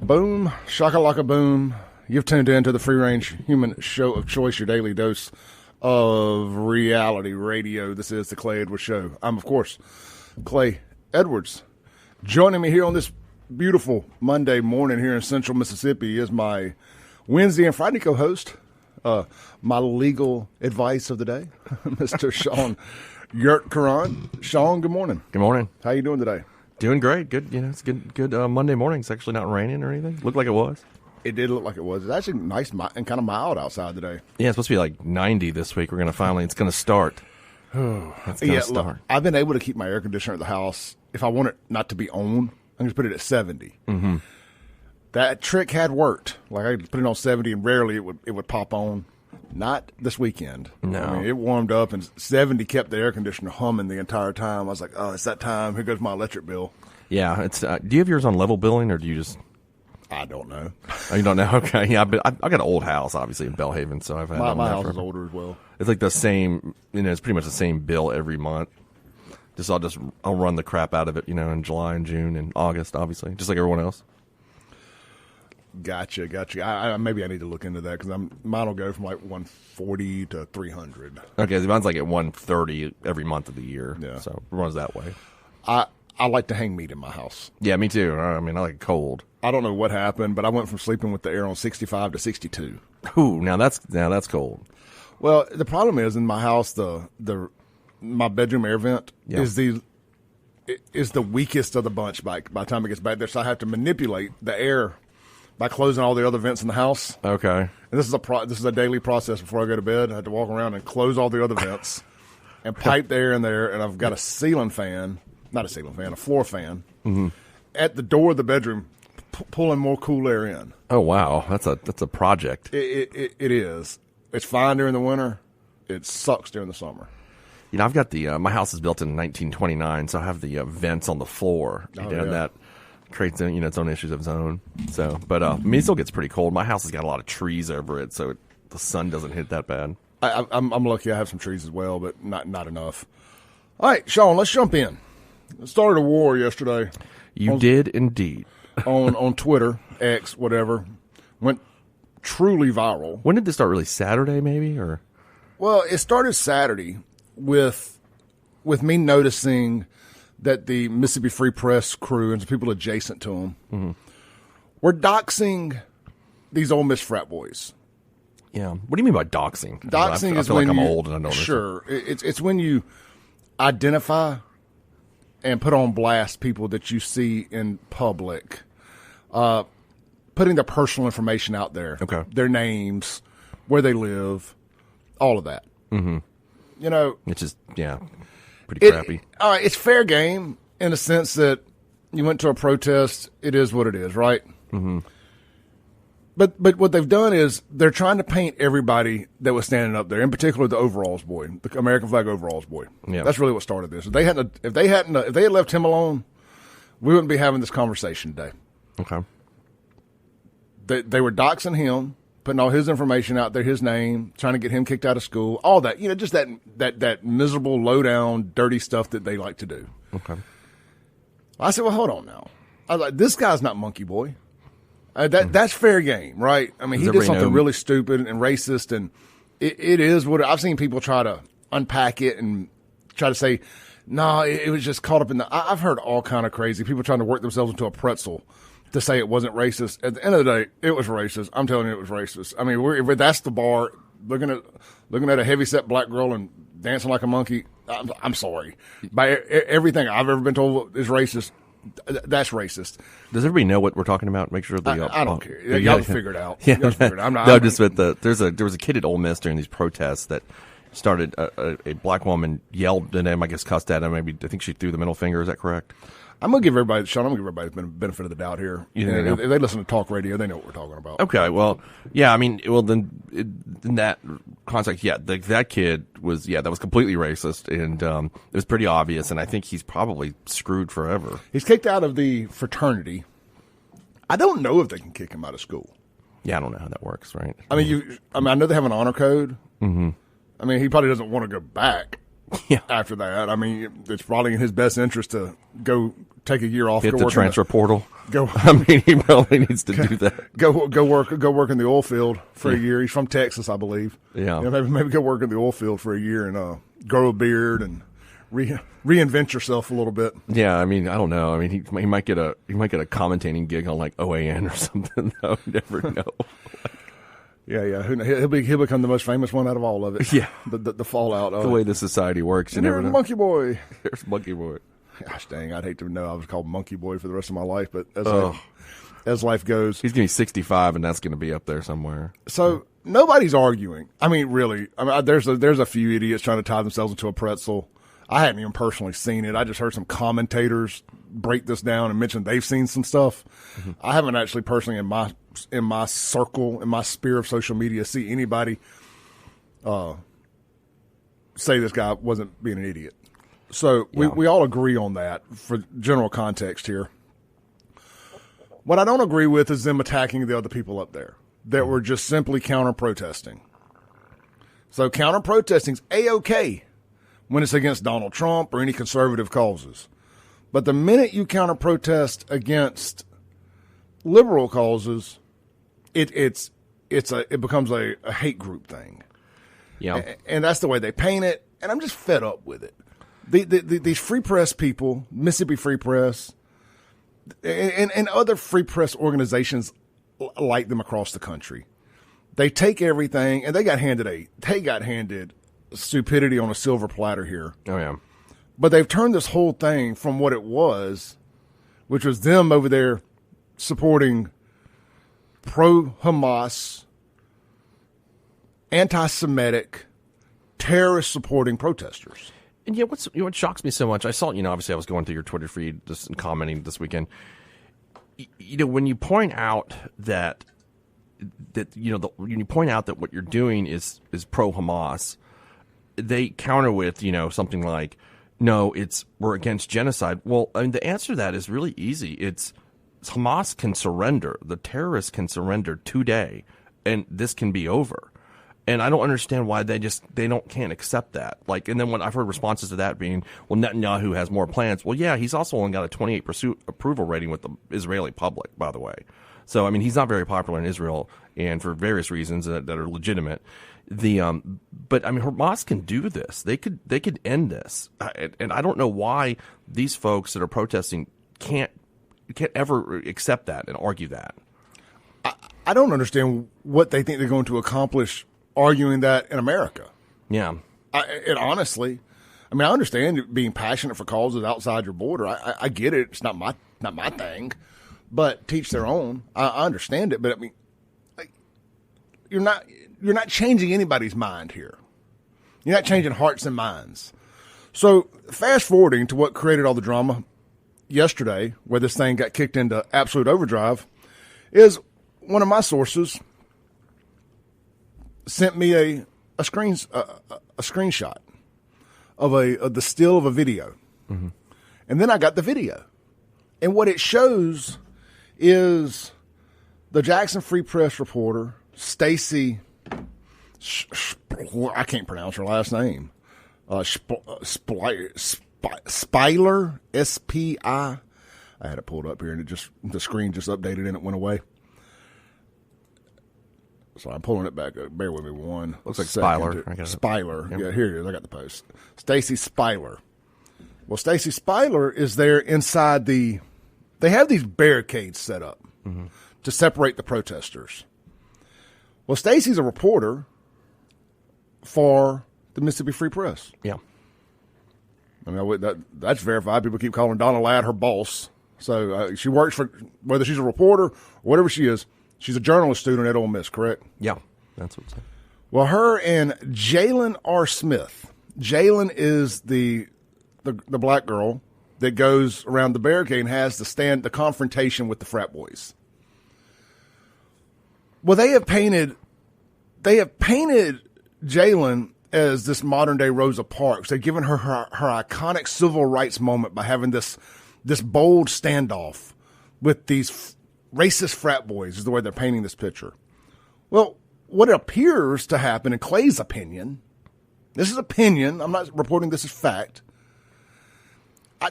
Boom, shakalaka boom. You've tuned in to the Free Range Human Show of Choice, your daily dose of reality radio. This is the Clay Edwards Show. I'm, of course, Clay Edwards. Joining me here on this beautiful Monday morning here in Central Mississippi is my Wednesday and Friday co-host, my legal advice of the day, Mr. Sean Yurt-Karan. Sean, good morning. Good morning. How you doing today? Doing great. Good. You know, it's good Monday morning. It's actually not raining or anything. Looked like it was. It did look like it was. It's actually nice and kind of mild outside today. Yeah, it's supposed to be like 90 this week. We're going to finally, it's going to start. It's going to start. Look, I've been able to keep my air conditioner at the house. If I want it not to be on, I can just put it at 70. Mm-hmm. That trick had worked. Like I put it on 70 and rarely it would pop on. Not this weekend. No. I mean, it warmed up and 70 kept the air conditioner humming the entire time. I was like, oh, it's that time. Here goes my electric bill. Yeah. It's. Do you have yours on level billing or do you just? I don't know. Oh, you don't know? Okay. Yeah. But I got an old house, obviously, in Bellhaven, so I've had my house is older as well. It's like the same, it's pretty much the same bill every month. I'll run the crap out of it, in July and June and August, obviously, just like everyone else. Gotcha. Maybe I need to look into that because mine will go from like 140 to 300. Okay, so mine's like at 130 every month of the year. Yeah. So it runs that way. I like to hang meat in my house. Yeah, me too. I mean, I like it cold. I don't know what happened, but I went from sleeping with the air on 65 to 62. Ooh, now that's cold. Well, the problem is in my house, my bedroom air vent is the weakest of the bunch by the time it gets back there. So I have to manipulate the air by closing all the other vents in the house. Okay. And this is a daily process before I go to bed. I have to walk around and close all the other vents and pipe the air in there. And I've got a floor fan at the door of the bedroom, pulling more cool air in. Oh wow, that's a project. It is. It's fine during the winter. It sucks during the summer. I've got my house is built in 1929, so I have the vents on the floor. And that creates its own issues of its own. So, but I mean, it still gets pretty cold. My house has got a lot of trees over it, so the sun doesn't hit that bad. I'm lucky. I have some trees as well, but not enough. All right, Sean, let's jump in. It started a war yesterday. You did indeed. on Twitter, X, whatever, went truly viral. When did this start? Really, Saturday, maybe, or? Well, it started Saturday with me noticing that the Mississippi Free Press crew and some people adjacent to them were doxing these Ole Miss frat boys. Yeah. What do you mean by doxing? Doxing I is feel when like I'm old and I don't know. Sure. It's when you identify and put on blast people that you see in public, putting their personal information out there. Okay. Their names, where they live, all of that. Mm-hmm. It's just, pretty crappy. All right, it's fair game in the sense that you went to a protest. It is what it is, right? Mm-hmm. But what they've done is they're trying to paint everybody that was standing up there, in particular the overalls boy, the American flag overalls boy. Yeah. That's really what started this. If they had left him alone, we wouldn't be having this conversation today. Okay. They were doxing him, putting all his information out there, his name, trying to get him kicked out of school, all that. Just that miserable, low down, dirty stuff that they like to do. Okay. I said, well, hold on now. I was like, this guy's not Monkey Boy. That's fair game, right? I mean, he did something really stupid and racist, and it is what I've seen people try to unpack it and try to say, no, it was just caught up in I've heard all kind of crazy people trying to work themselves into a pretzel to say it wasn't racist. At the end of the day, it was racist. I'm telling you, it was racist. I mean, that's the bar. Looking at a heavyset black girl and dancing like a monkey. I'm sorry. By everything I've ever been told is racist. That's racist. Does everybody know what we're talking about? Make sure they. I don't care. Y'all figure it out. Yeah, I'm not. No, just with there was a kid at Ole Miss during these protests that started. A black woman yelled at him. I guess cussed at him. Maybe I think she threw the middle finger. Is that correct? I'm gonna give everybody the benefit of the doubt here. If they listen to talk radio, they know what we're talking about. Okay, well, yeah, I mean, then in that context, that kid was that was completely racist, and it was pretty obvious, and I think he's probably screwed forever. He's kicked out of the fraternity. I don't know if they can kick him out of school. Yeah, I don't know how that works, right? I mean, I know they have an honor code. Mm-hmm. I mean, he probably doesn't want to go back. Yeah. After that, I mean, it's probably in his best interest to go take a year off. Hit the transfer portal. I mean, he probably needs to do that. Go work in the oil field for a year. He's from Texas, I believe. Yeah. Maybe go work in the oil field for a year and grow a beard and reinvent yourself a little bit. Yeah, I mean, I don't know. I mean, he might get a commentating gig on like OAN or something. Though. You never know. Yeah. He'll become the most famous one out of all of it. Yeah, the fallout of the way the society works. You never know. Monkey Boy. There's Monkey Boy. Gosh dang, I'd hate to know I was called Monkey Boy for the rest of my life, but as life goes, he's gonna be 65, and that's gonna be up there somewhere. So nobody's arguing. I mean, really. I mean, there's a few idiots trying to tie themselves into a pretzel. I hadn't even personally seen it. I just heard some commentators break this down and mention they've seen some stuff. Mm-hmm. I haven't actually personally in my circle, in my sphere of social media, see anybody say this guy wasn't being an idiot. So we all agree on that for general context here. What I don't agree with is them attacking the other people up there that were just simply counter-protesting. So counter-protesting's A-okay when it's against Donald Trump or any conservative causes. But the minute you counter-protest against liberal causes, it becomes a hate group thing. Yeah. And that's the way they paint it, and I'm just fed up with it. These free press people, Mississippi Free Press, and other free press organizations like them across the country, they take everything and they got handed stupidity on a silver platter here. Oh yeah. But they've turned this whole thing from what it was, which was them over there supporting pro-Hamas, anti-Semitic, terrorist-supporting protesters. And yeah, what shocks me so much, I saw, obviously I was going through your Twitter feed just and commenting this weekend. When you point out that when you point out that what you're doing is pro-Hamas, they counter with, something like, no, we're against genocide. Well, I mean, the answer to that is really easy. It's Hamas can surrender. The terrorists can surrender today, and this can be over. And I don't understand why they can't accept that. Like, and then when I've heard responses to that being, well, Netanyahu has more plans. Well, yeah, he's also only got a 28% approval rating with the Israeli public, by the way. So, I mean, he's not very popular in Israel, and for various reasons that are legitimate. But I mean, Hamas can do this. They could end this. And I don't know why these folks that are protesting can't ever accept that and argue that. I don't understand what they think they're going to accomplish arguing that in America. Yeah. Honestly, I mean, I understand being passionate for causes outside your border. I get it. It's not my thing, but teach their own. I understand it, but I mean, like, you're not changing anybody's mind here. You're not changing hearts and minds. So fast forwarding to what created all the drama yesterday, where this thing got kicked into absolute overdrive, is one of my sources sent me a screenshot of the still of a video. Mm-hmm. And then I got the video. And what it shows is the Jackson Free Press reporter, Stacy, I can't pronounce her last name, Speiler, S-P-I. I had it pulled up here and the screen just updated and it went away. So I'm pulling it back up. Bear with me one. Looks like Speiler. Speiler. Yep. Yeah, here it is. I got the post. Stacy Speiler. Well, Stacy Speiler is there inside they have these barricades set up to separate the protesters. Well, Stacy's a reporter for the Mississippi Free Press. Yeah. I mean, that's verified. People keep calling Donna Ladd her boss. So she works for, whether she's a reporter or whatever she is, she's a journalist student at Ole Miss, correct? Yeah, that's what's up. Well, her and Jaylin R. Smith. Jaylin is the black girl that goes around the barricade and has the confrontation with the frat boys. Well, they have painted Jaylin as this modern day Rosa Parks. They've given her iconic civil rights moment by having this bold standoff with these racist frat boys is the way they're painting this picture. Well, what appears to happen in Clay's opinion, this is opinion, I'm not reporting this as fact.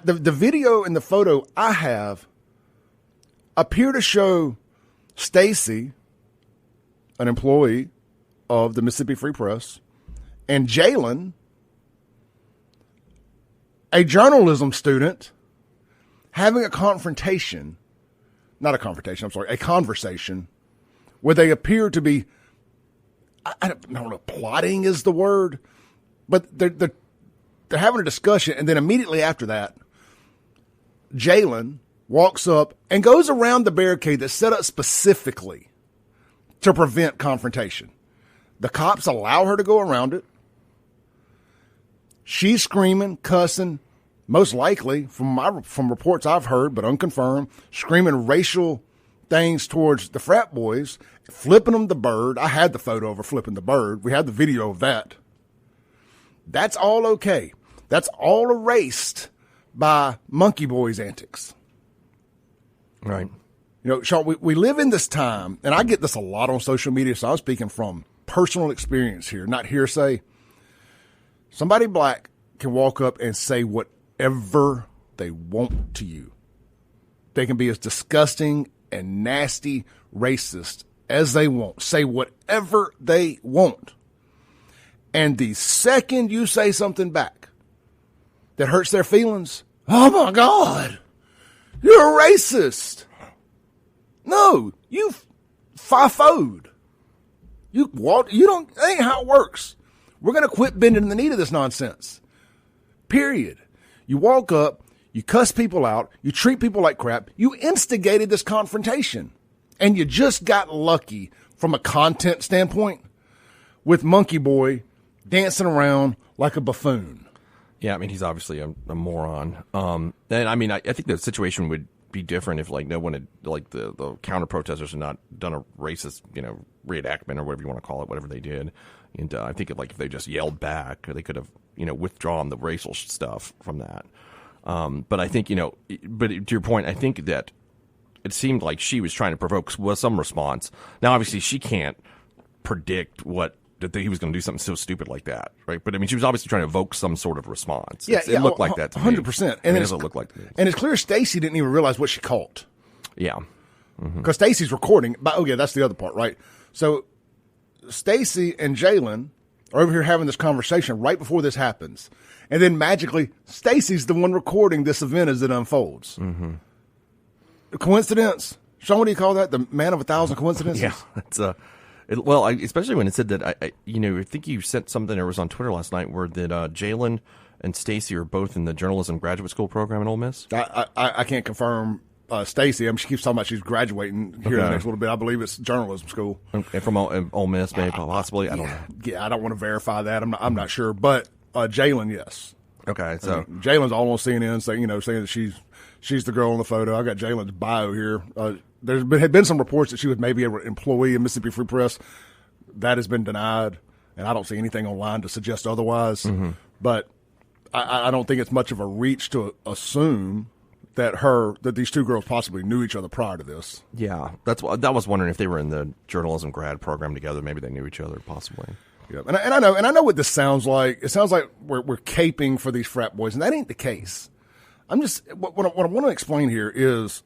The video and the photo I have, appear to show Stacy, an employee of the Mississippi Free Press, and Jaylin, a journalism student, having a conversation where they appear to be, I don't know, plotting is the word, but they're having a discussion, and then immediately after that, Jaylin walks up and goes around the barricade that's set up specifically to prevent confrontation. The cops allow her to go around it. She's screaming, cussing, most likely, from reports I've heard, but unconfirmed, screaming racial things towards the frat boys, flipping them the bird. I had the photo of her flipping the bird. We had the video of that. That's all okay. That's all erased by Monkey Boy's antics. Right. You know, Sean, we live in this time, and I get this a lot on social media, so I'm speaking from personal experience here, not hearsay. Somebody black can walk up and say whatever they want to you. They can be as disgusting and nasty, racist as they want. Say whatever they want. And the second you say something back that hurts their feelings, oh my God, you're a racist. No, you FIFO'd. You don't, that ain't how it works. We're going to quit bending the knee to this nonsense. Period. You walk up, you cuss people out, you treat people like crap, you instigated this confrontation. And you just got lucky from a content standpoint with Monkey Boy dancing around like a buffoon. Yeah, I mean, he's obviously a moron. And I mean, I think the situation would be different if, like, no one had, like, the counter protesters had not done a racist, reenactment or whatever you want to call it, whatever they did. And I think if they just yelled back, they could have, withdrawn the racial stuff from that. But I think, but to your point, I think that it seemed like she was trying to provoke some response. Now, obviously, she can't predict that he was going to do something so stupid like that, right? But I mean, she was obviously trying to evoke some sort of response. Yeah, it looked like that to 100%. And it doesn't look like that. And it's clear Stacy didn't even realize what she caught. Yeah. Because Stacy's recording. That's the other part, right? So Stacy and Jaylin are over here having this conversation right before this happens. And then magically, Stacy's the one recording this event as it unfolds. Mm-hmm. Coincidence? Sean, what do you call that? The man of 1,000 coincidences? Yeah, it's especially when it said that, I think you sent something that was on Twitter last night where that Jaylin and Stacy are both in the journalism graduate school program at Ole Miss. I can't confirm Stacy. I mean, she keeps talking about she's graduating here in the next little bit. I believe it's journalism school. Okay, from Ole Miss, maybe, possibly. I don't know. Yeah, I don't want to verify that. I'm not sure. But Jaylin, yes. Okay, so Jaylin's all on CNN saying that she's the girl in the photo. I got Jaylin's bio here. Had been some reports that she was maybe an employee of Mississippi Free Press. That has been denied, and I don't see anything online to suggest otherwise. Mm-hmm. But I don't think it's much of a reach to assume that these two girls possibly knew each other prior to this. Yeah, that was wondering if they were in the journalism grad program together. Maybe they knew each other, possibly. Yeah, and I know what this sounds like. It sounds like we're caping for these frat boys, and that ain't the case. I'm just what I want to explain here is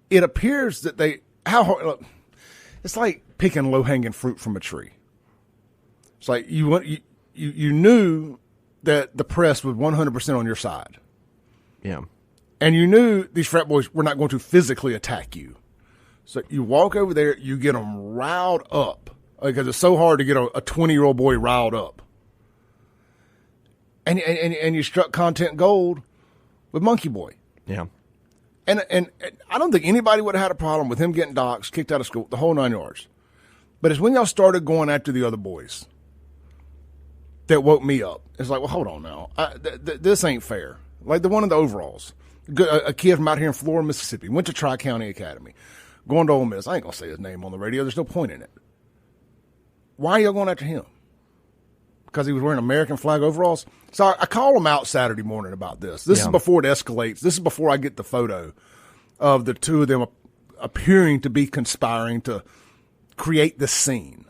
it appears that it's like picking low hanging fruit from a tree. It's like you knew that the press was 100% on your side. Yeah, and you knew these frat boys were not going to physically attack you. So you walk over there, you get them riled up. Because it's so hard to get a 20-year-old boy riled up. And you struck content gold with Monkey Boy. Yeah. And I don't think anybody would have had a problem with him getting doxxed, kicked out of school, the whole 9 yards. But it's when y'all started going after the other boys that woke me up. It's like, well, hold on now. This ain't fair. Like the one in the overalls. A kid from out here in Florida, Mississippi, went to Tri-County Academy, going to Ole Miss. I ain't going to say his name on the radio. There's no point in it. Why are y'all going after him? Because he was wearing American flag overalls? So I call him out Saturday morning about this. This is before it escalates. This is before I get the photo of the two of them appearing to be conspiring to create this scene.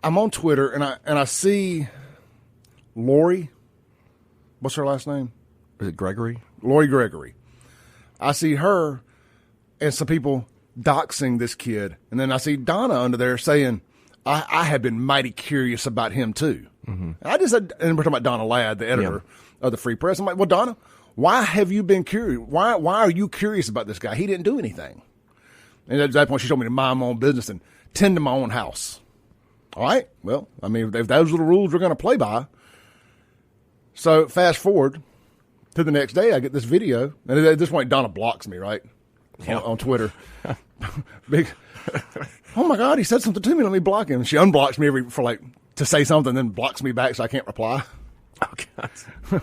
I'm on Twitter, and I see Lori. What's her last name? Is it Gregory? Lori Gregory. I see her and some people doxing this kid. And then I see Donna under there saying, I have been mighty curious about him too. Mm-hmm. And I just said, and we're talking about Donna Ladd, the editor of the Free Press. I'm like, well, Donna, why have you been curious? Why are you curious about this guy? He didn't do anything. And at that point, she told me to mind my own business and tend to my own house. All right. Well, I mean, if those are the rules we're going to play by. So fast forward to the next day, I get this video. And at this point, Donna blocks me, right? On Twitter. Big. Oh my God, he said something to me. Let me block him. She unblocks me to say something, then blocks me back so I can't reply. Oh God.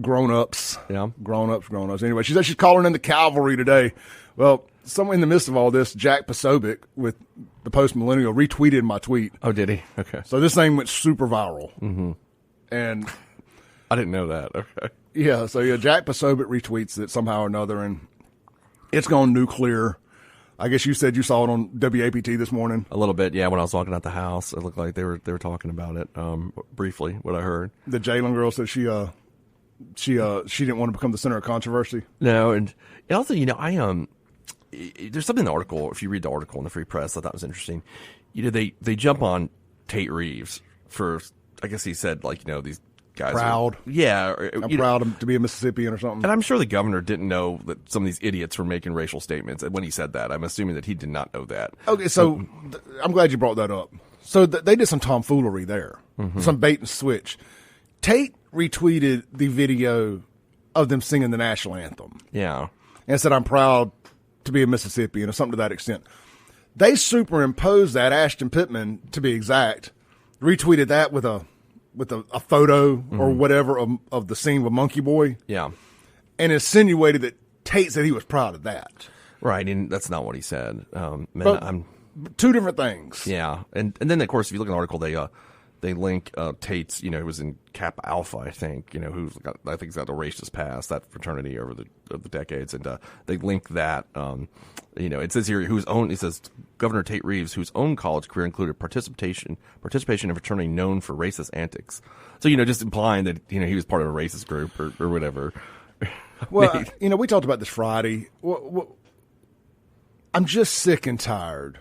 Grown-ups. Yeah. Grown-ups. Anyway, she said she's calling in the cavalry today. Well, somewhere in the midst of all this, Jack Posobiec with the Post Millennial retweeted my tweet. Oh, did he? Okay. So this thing went super viral. Mm-hmm. And I didn't know that. Okay. Yeah, so Jack Posobiec retweets it somehow or another, and it's gone nuclear. I guess you said you saw it on WAPT this morning. A little bit, yeah. When I was walking out the house, it looked like they were talking about it briefly. What I heard, the Jaylin girl said she didn't want to become the center of controversy. No, and also there's something in the article. If you read the article in the Free Press, I thought was interesting. They jump on Tate Reeves for, I guess he said these guys proud. I'm proud to be a Mississippian or something. And I'm sure the governor didn't know that some of these idiots were making racial statements. And when he said that, I'm assuming that he did not know that. Okay, so I'm glad you brought that up. So they did some tomfoolery there, some bait and switch. Tate retweeted the video of them singing the national anthem. Yeah. And said, I'm proud to be a Mississippian or something to that extent. They superimposed that, Ashton Pittman, to be exact, retweeted that with a photo or whatever of the scene with Monkey Boy. Yeah. And insinuated that Tate said he was proud of that. Right, and that's not what he said. Two different things. Yeah. And then, of course, if you look at the article, they link Tate's, he was in Kappa Alpha, I think, I think he's got the racist past, that fraternity over the decades. And they link that, it says here, it says Governor Tate Reeves, whose own college career included participation in a fraternity known for racist antics. So, just implying that, he was part of a racist group or whatever. Well, we talked about this Friday. I'm just sick and tired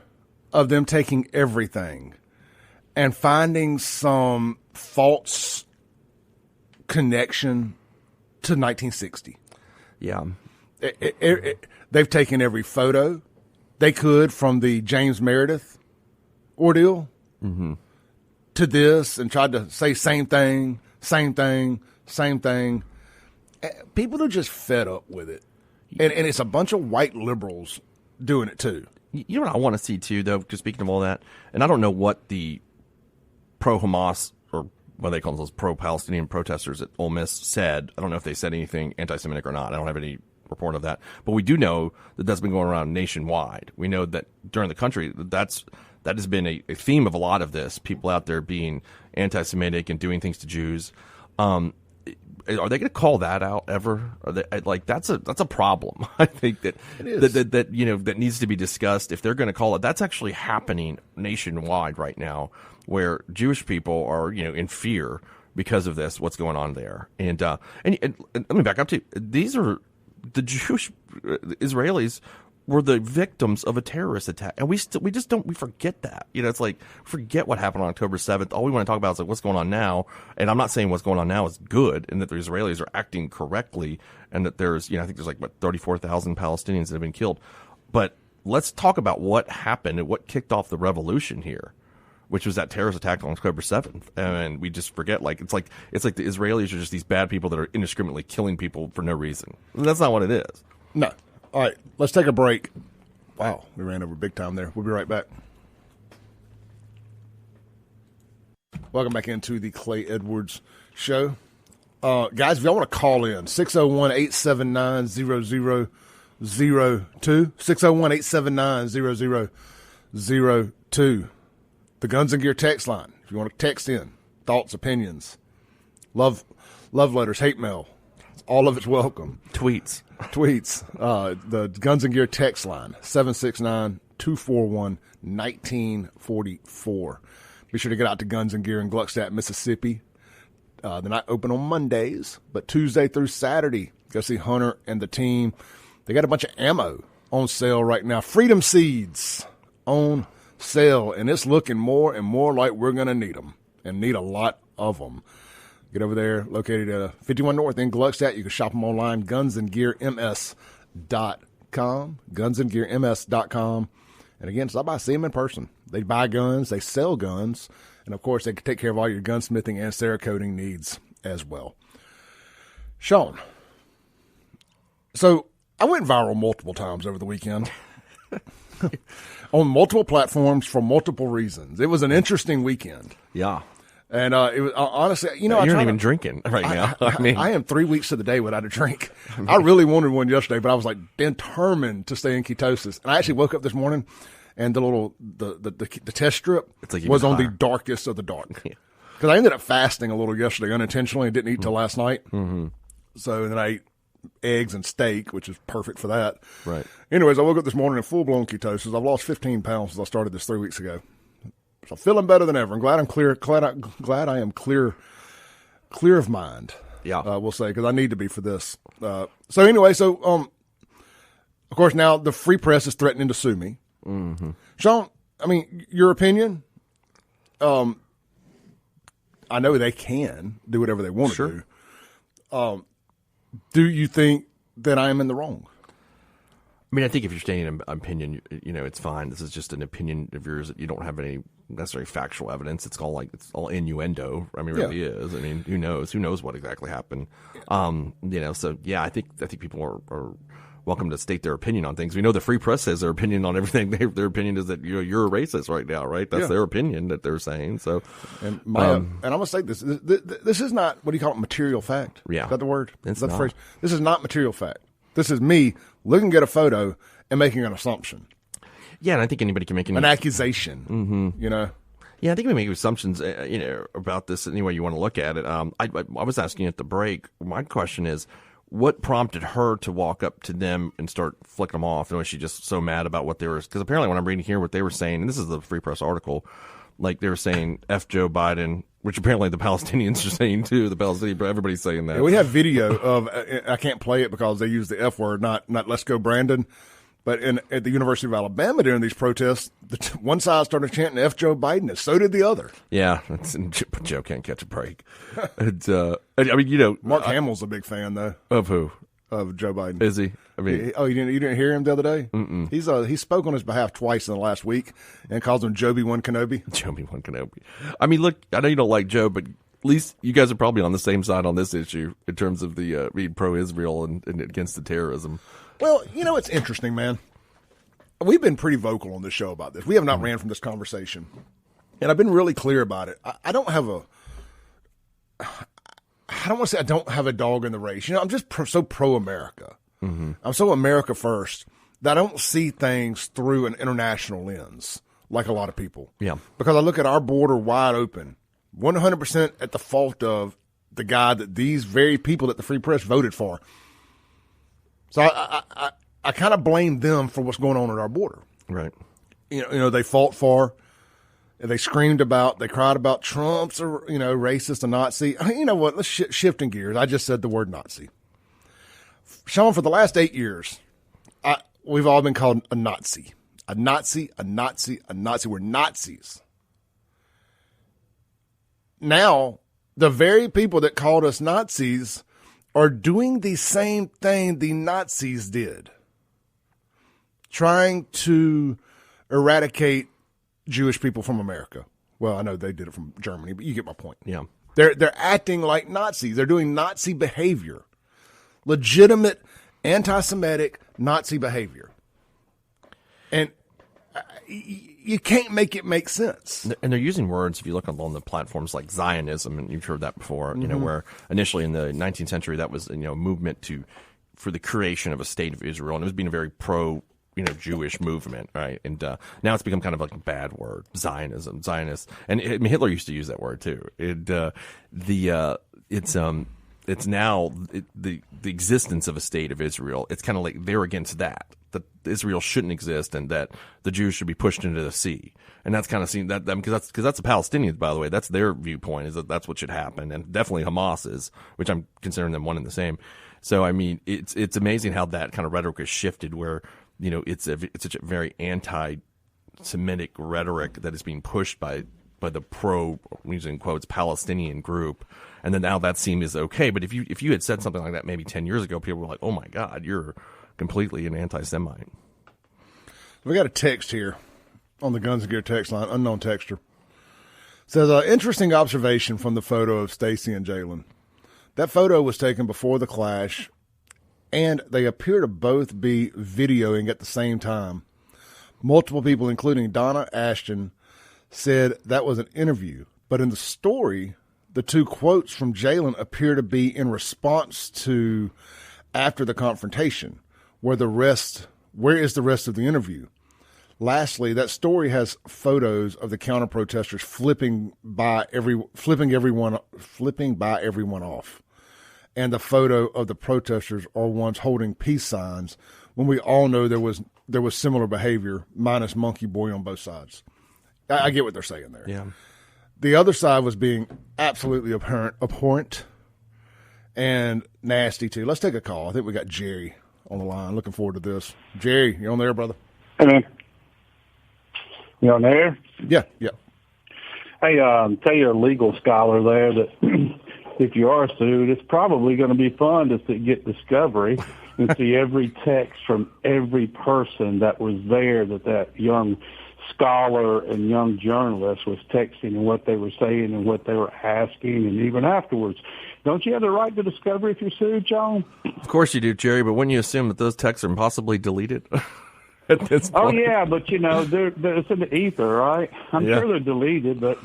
of them taking everything and finding some false connection to 1960. Yeah. They've taken every photo they could from the James Meredith ordeal to this and tried to say same thing. People are just fed up with it. And it's a bunch of white liberals doing it too. You know what I want to see too, though, because speaking of all that, and I don't know what the pro-Hamas or what they call those pro-Palestinian protesters at Ole Miss said. I don't know if they said anything anti-Semitic or not. I don't have any report of that. But we do know that that's been going around nationwide. We know that during the country, that has been a theme of a lot of this. People out there being anti-Semitic and doing things to Jews. Are they going to call that out ever? Are they, that's a problem. I think that that needs to be discussed. If they're going to call it, that's actually happening nationwide right now, where Jewish people are in fear because of this. What's going on there? And let me back up to these are the Jewish Israelis were the victims of a terrorist attack, and we forget that. It's like forget what happened on October 7th. All we want to talk about is what's going on now. And I'm not saying what's going on now is good, and that the Israelis are acting correctly, and that there's I think there's 34,000 Palestinians that have been killed. But let's talk about what happened and what kicked off the revolution here, which was that terrorist attack on October 7th. And we just forget, it's like the Israelis are just these bad people that are indiscriminately killing people for no reason. That's not what it is. No. All right, let's take a break. Wow, we ran over big time there. We'll be right back. Welcome back into the Clay Edwards Show. Guys, if y'all want to call in, 601-879-0002, 601-879-0002. The Guns and Gear text line. If you want to text in, thoughts, opinions, love letters, hate mail, all of it's welcome. Tweets. The Guns and Gear text line, 769-241-1944. Be sure to get out to Guns and Gear in Gluckstadt, Mississippi. They're not open on Mondays, but Tuesday through Saturday, go see Hunter and the team. They got a bunch of ammo on sale right now. Freedom Seeds on sale, and it's looking more and more like we're going to need them and need a lot of them. Get over there, located at 51 North in Gluckstadt. You can shop them online, gunsandgearms.com, gunsandgearms.com. And again, stop by, see them in person. They buy guns, they sell guns, and of course, they can take care of all your gunsmithing and Cerakoting needs as well. Sean, so I went viral multiple times over the weekend on multiple platforms for multiple reasons. It was an interesting weekend. Yeah. And it was honestly, you're not even drinking right now. I am 3 weeks to the day without a drink. I really wanted one yesterday, but I was like determined to stay in ketosis. And I actually woke up this morning, and the test strip was on the darkest of the dark. Because I ended up fasting a little yesterday unintentionally and didn't eat till last night. Mm-hmm. So then I ate eggs and steak, which is perfect for that. Right. Anyways, I woke up this morning in full blown ketosis. I've lost 15 pounds since I started this 3 weeks ago. So I'm feeling better than ever. I'm glad I'm clear. Glad I am clear of mind. Yeah, we'll say, because I need to be for this. So anyway, of course now the Free Press is threatening to sue me. Mm-hmm. Sean, I mean, your opinion. I know they can do whatever they want to do. Do you think that I am in the wrong? I mean, I think if you're stating an opinion, it's fine. This is just an opinion of yours that you don't have any necessarily factual evidence. It's all innuendo. I mean, it really is. I mean, who knows? Who knows what exactly happened? So yeah, I think people are welcome to state their opinion on things. We know the Free Press says their opinion on everything. Their opinion is that you're a racist right now, right? That's their opinion that they're saying. So, and I'm gonna say this. This is not, what do you call it, material fact? Yeah, is that the word? Is that the phrase? This is not material fact. This is me looking at a photo and making an assumption. Yeah, and I think anybody can make an accusation. Mm-hmm. Yeah, I think we make assumptions, about this any way you want to look at it. I was asking at the break. My question is, what prompted her to walk up to them and start flicking them off? And was she just so mad about what they were? Because apparently, when I'm reading here, what they were saying, and this is the Free Press article, like they were saying, "F Joe Biden," which apparently the Palestinians are saying too. Everybody's saying that. Yeah, we have video of. I can't play it because they use the F word, not "Let's go Brandon." But at the University of Alabama during these protests, one side started chanting "F Joe Biden," and so did the other. Yeah, Joe can't catch a break. I mean, Mark Hamill's a big fan though. Of who? Of Joe Biden. Is he? I mean, you didn't hear him the other day? Mm-mm. He spoke on his behalf twice in the last week and calls him Joby One Kenobi. Joby One Kenobi. I mean, look, I know you don't like Joe, but at least you guys are probably on the same side on this issue in terms of the being pro-Israel and against the terrorism. Well, it's interesting, man. We've been pretty vocal on this show about this. We have not ran from this conversation. And I've been really clear about it. I don't want to say I don't have a dog in the race. I'm just so pro-America. Mm-hmm. I'm so America first that I don't see things through an international lens like a lot of people. Yeah. Because I look at our border wide open, 100% at the fault of the guy that these very people that the Free Press voted for. So I kind of blame them for what's going on at our border. Right. They fought for, they screamed about, they cried about Trump's, racist, a Nazi. You know what? Let's shifting gears. I just said the word Nazi. Sean, for the last 8 years, we've all been called a Nazi. A Nazi, a Nazi, a Nazi. We're Nazis. Now, the very people that called us Nazis are doing the same thing the Nazis did. Trying to eradicate Jewish people from America. Well, I know they did it from Germany, but you get my point. Yeah. They're acting like Nazis. They're doing Nazi behavior. Legitimate anti-Semitic Nazi behavior. And you can't make it make sense. And they're using words, if you look on the platforms like Zionism, and you've heard that before, where initially in the 19th century that was, a movement for the creation of a state of Israel. And it was being a very Jewish movement, right? And now it's become kind of like a bad word, Zionism, Zionist. And Hitler used to use that word too. It's now the existence of a state of Israel. It's kind of like they're against that Israel shouldn't exist and that the Jews should be pushed into the sea. And that's kind of seen that because that's the Palestinians, by the way. That's their viewpoint, is that that's what should happen. And definitely Hamas is, which I'm considering them one and the same. So I mean, it's amazing how that kind of rhetoric has shifted, where it's such a very anti-Semitic rhetoric that is being pushed by the pro, using quotes, Palestinian group, and then now that seems okay. But if you had said something like that maybe 10 years ago, people were like, "Oh my God, you're completely an anti-Semite." We got a text here on the Guns and Gear text line, unknown texter. Says, interesting observation from the photo of Stacy and Jaylin. That photo was taken before the clash, and they appear to both be videoing at the same time. Multiple people, including Donna Ashton, said that was an interview. But in the story, the two quotes from Jaylin appear to be in response to after the confrontation, where is the rest of the interview? Lastly, that story has photos of the counter protesters flipping by everyone off, and the photo of the protesters are ones holding peace signs. When we all know there was similar behavior, minus Monkey Boy on both sides. I get what they're saying there. Yeah. The other side was being absolutely abhorrent and nasty too. Let's take a call. I think we got Jerry on the line. Looking forward to this. Jerry, you on there, brother? Hey, man. You on there? Yeah. Hey, tell your legal scholar there that if you are sued, it's probably going to be fun to get discovery and see every text from every person that was there that young scholar and young journalist was texting and what they were saying and what they were asking, and even afterwards. Don't you have the right to discovery if you're sued, John? Of course you do, Jerry, but wouldn't you assume that those texts are possibly deleted? At this point. Oh, yeah, but, they're it's in the ether, right? I'm sure they're deleted, but,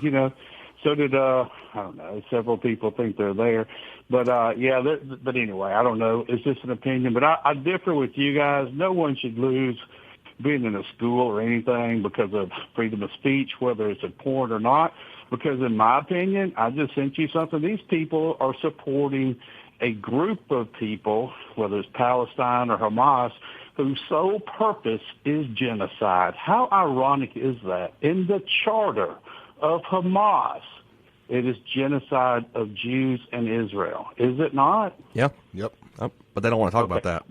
so did, I don't know, several people think they're there. But, but anyway, I don't know. It's just an opinion. But I differ with you guys. No one should lose being in a school or anything because of freedom of speech, whether it's important or not. Because in my opinion, I just sent you something. These people are supporting a group of people, whether it's Palestine or Hamas, whose sole purpose is genocide. How ironic is that? In the charter of Hamas, it is genocide of Jews and Israel. Is it not? Yeah. Yep. Oh, but they don't want to talk about that.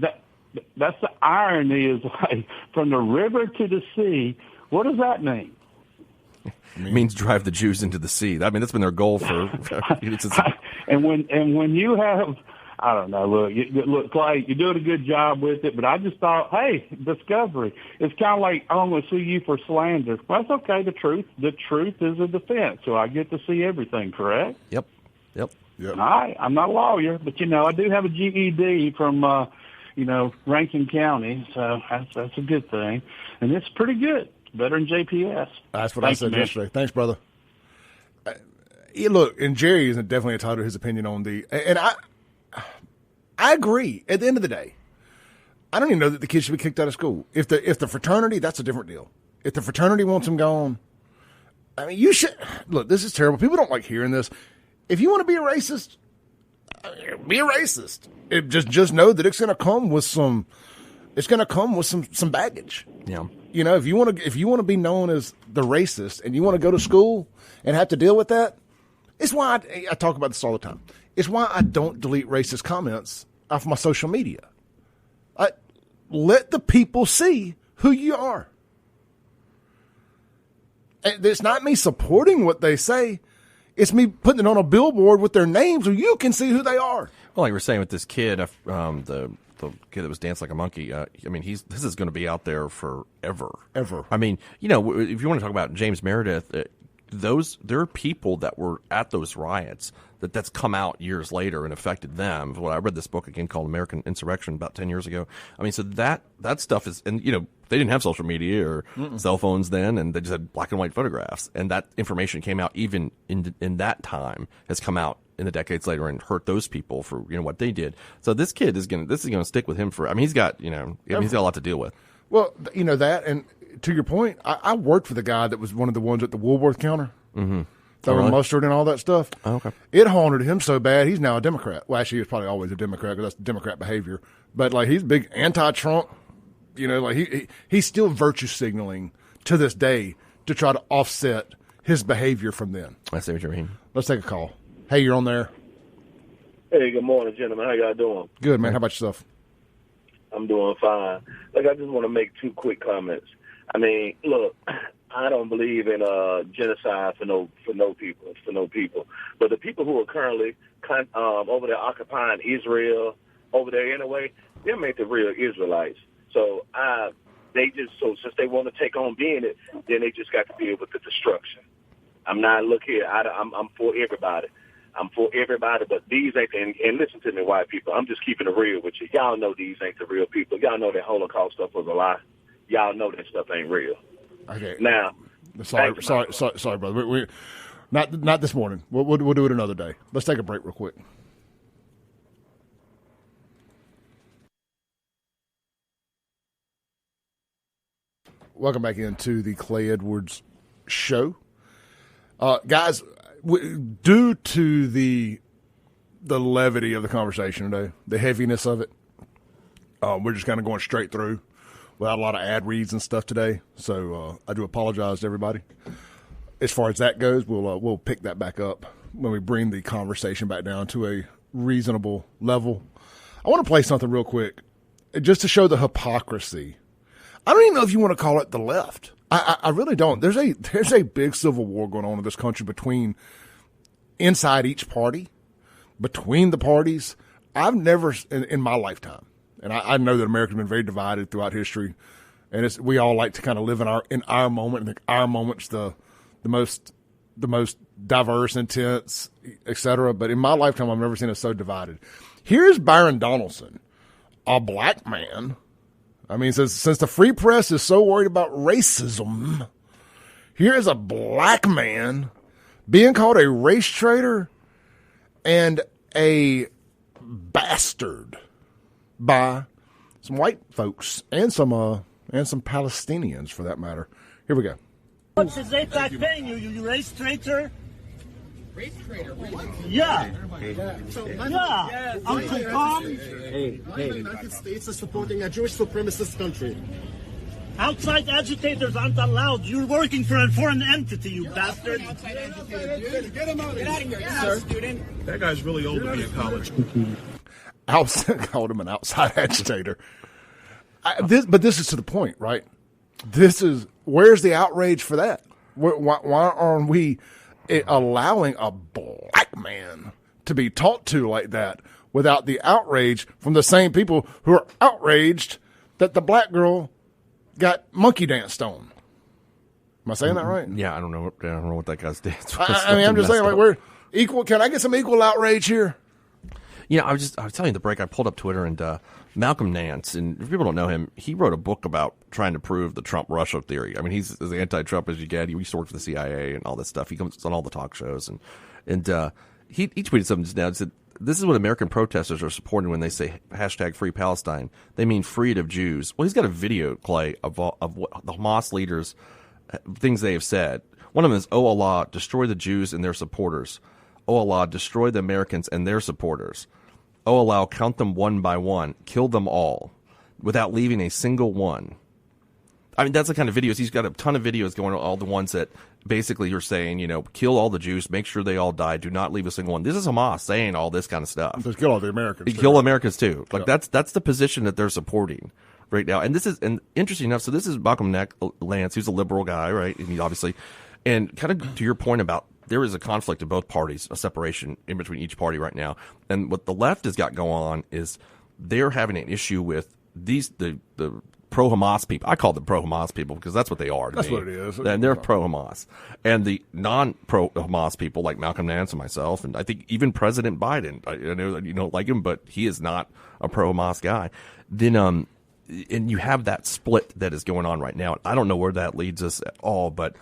That's the irony, is like from the river to the sea. What does that mean? It means drive the Jews into the sea. I mean, that's been their goal for. And when you have, I don't know. Look, Clay, you're doing a good job with it, but I just thought, hey, discovery. It's kind of like, I'm going to sue you for slander. Well, that's okay. The truth is a defense, so I get to see everything. Correct? Yep. All right. I'm not a lawyer, but I do have a GED from Rankin County, so that's a good thing, and it's pretty good. Better than JPS. That's what I said yesterday. Thanks, brother. Look, and Jerry isn't definitely entitled to his opinion on and I agree. At the end of the day, I don't even know that the kid should be kicked out of school. If the fraternity, that's a different deal. If the fraternity wants him gone, I mean, you should. Look, this is terrible. People don't like hearing this. If you want to be a racist, be a racist. Just know that it's going to come with some. It's going to come with some baggage. Yeah. If you want to be known as the racist and you want to go to school and have to deal with that, it's why I talk about this all the time. It's why I don't delete racist comments off my social media. Let the people see who you are. And it's not me supporting what they say. It's me putting it on a billboard with their names so you can see who they are. Well, like we're saying with this kid, the kid that was dancing like a monkey, this is going to be out there forever. Ever. I mean, if you want to talk about James Meredith, there are people that were at those riots that's come out years later and affected them. Well, I read this book again called American Insurrection about 10 years ago. I mean, so that stuff is, and they didn't have social media or cell phones then, and they just had black and white photographs, and that information came out even in that time has come out in the decades later and hurt those people for what they did. So this kid is going to stick with him for. I mean, he's got he's got a lot to deal with. Well, that, and to your point, I worked for the guy that was one of the ones at the Woolworth counter. Mm-hmm. That were mustard and all that stuff. Oh, okay. It haunted him so bad, he's now a Democrat. Well, actually, he was probably always a Democrat because that's Democrat behavior. But, he's big anti-Trump. He's still virtue signaling to this day to try to offset his behavior from then. I see what you mean. Let's take a call. Hey, you're on there. Hey, good morning, gentlemen. How y'all doing? Good, man. How about yourself? I'm doing fine. Look, I just want to make two quick comments. I mean, look, I don't believe in genocide for no people. But the people who are currently over there occupying Israel over there anyway, them ain't the real Israelites. So since they want to take on being it, then they just got to deal with the destruction. I'm not I'm for everybody. I'm for everybody, but these ain't. And listen to me, white people. I'm just keeping it real with you. Y'all know these ain't the real people. Y'all know that Holocaust stuff was a lie. Y'all know that stuff ain't real. Okay. Now, sorry, brother. We not this morning. We'll do it another day. Let's take a break real quick. Welcome back into the Clay Edwards Show, guys. Due to the levity of the conversation today, the heaviness of it, we're just kind of going straight through without a lot of ad reads and stuff today. So I do apologize to everybody. As far as that goes, we'll pick that back up when we bring the conversation back down to a reasonable level. I want to play something real quick just to show the hypocrisy. I don't even know if you want to call it the left. I really don't. There's a big civil war going on in this country inside each party, between the parties. I've never, in my lifetime, and I know that America's been very divided throughout history, and we all like to kind of live in our moment, and think our moment's the most diverse, intense, etc. But in my lifetime, I've never seen it so divided. Here's Byron Donaldson, a black man. I mean, since the free press is so worried about racism, here is a black man being called a race traitor and a bastard by some white folks and some Palestinians, for that matter. Here we go. What's his APAC paying you, you race traitor? Race traitor? Yeah. Yeah. Uncle Tom. The United States is supporting a Jewish supremacist country. Outside agitators aren't allowed. You're working for a foreign entity, you bastard. Get him out of here, student. That guy's really old to be in college. Called him an outside agitator. But this is to the point, right? Where's the outrage for that? Why aren't we allowing a black man to be talked to like that without the outrage from the same people who are outraged that the black girl got monkey danced on? Am I saying that right? Yeah, I don't know what that guy's dance was. I mean, I'm just saying, like, we're equal. Can I get some equal outrage here? I was telling you the break. I pulled up Twitter, and Malcolm Nance, and if people don't know him, he wrote a book about trying to prove the Trump-Russia theory. I mean, he's as anti-Trump as you get. He used to work for the CIA and all this stuff. He comes on all the talk shows, and he tweeted something just now and said, "This is what American protesters are supporting when they say hashtag Free Palestine. They mean freed of Jews." Well, he's got a video, Clay, of what the Hamas leaders, things they have said. One of them is, "Oh Allah, destroy the Jews and their supporters. Oh Allah, destroy the Americans and their supporters. Oh Allah, count them one by one, kill them all, without leaving a single one." I mean, that's the kind of videos. He's got a ton of videos going on, all the ones that basically you're saying, kill all the Jews, make sure they all die, do not leave a single one. This is Hamas saying all this kind of stuff. Just kill all the Americans. Kill Americans too. Like that's the position that they're supporting right now. And interesting enough, so this is Malcolm Nance, who's a liberal guy, right? And he obviously, and kind of to your point about there is a conflict in both parties, a separation in between each party right now. And what the left has got going on is they're having an issue with the pro-Hamas people. I call them pro-Hamas people because that's what they are to That's me. what it is. And they're pro-Hamas. And the non-pro-Hamas people like Malcolm Nance and myself, and I think even President Biden, I know that you don't like him, but he is not a pro-Hamas guy. Then, and you have that split that is going on right now. I don't know where that leads us at all, but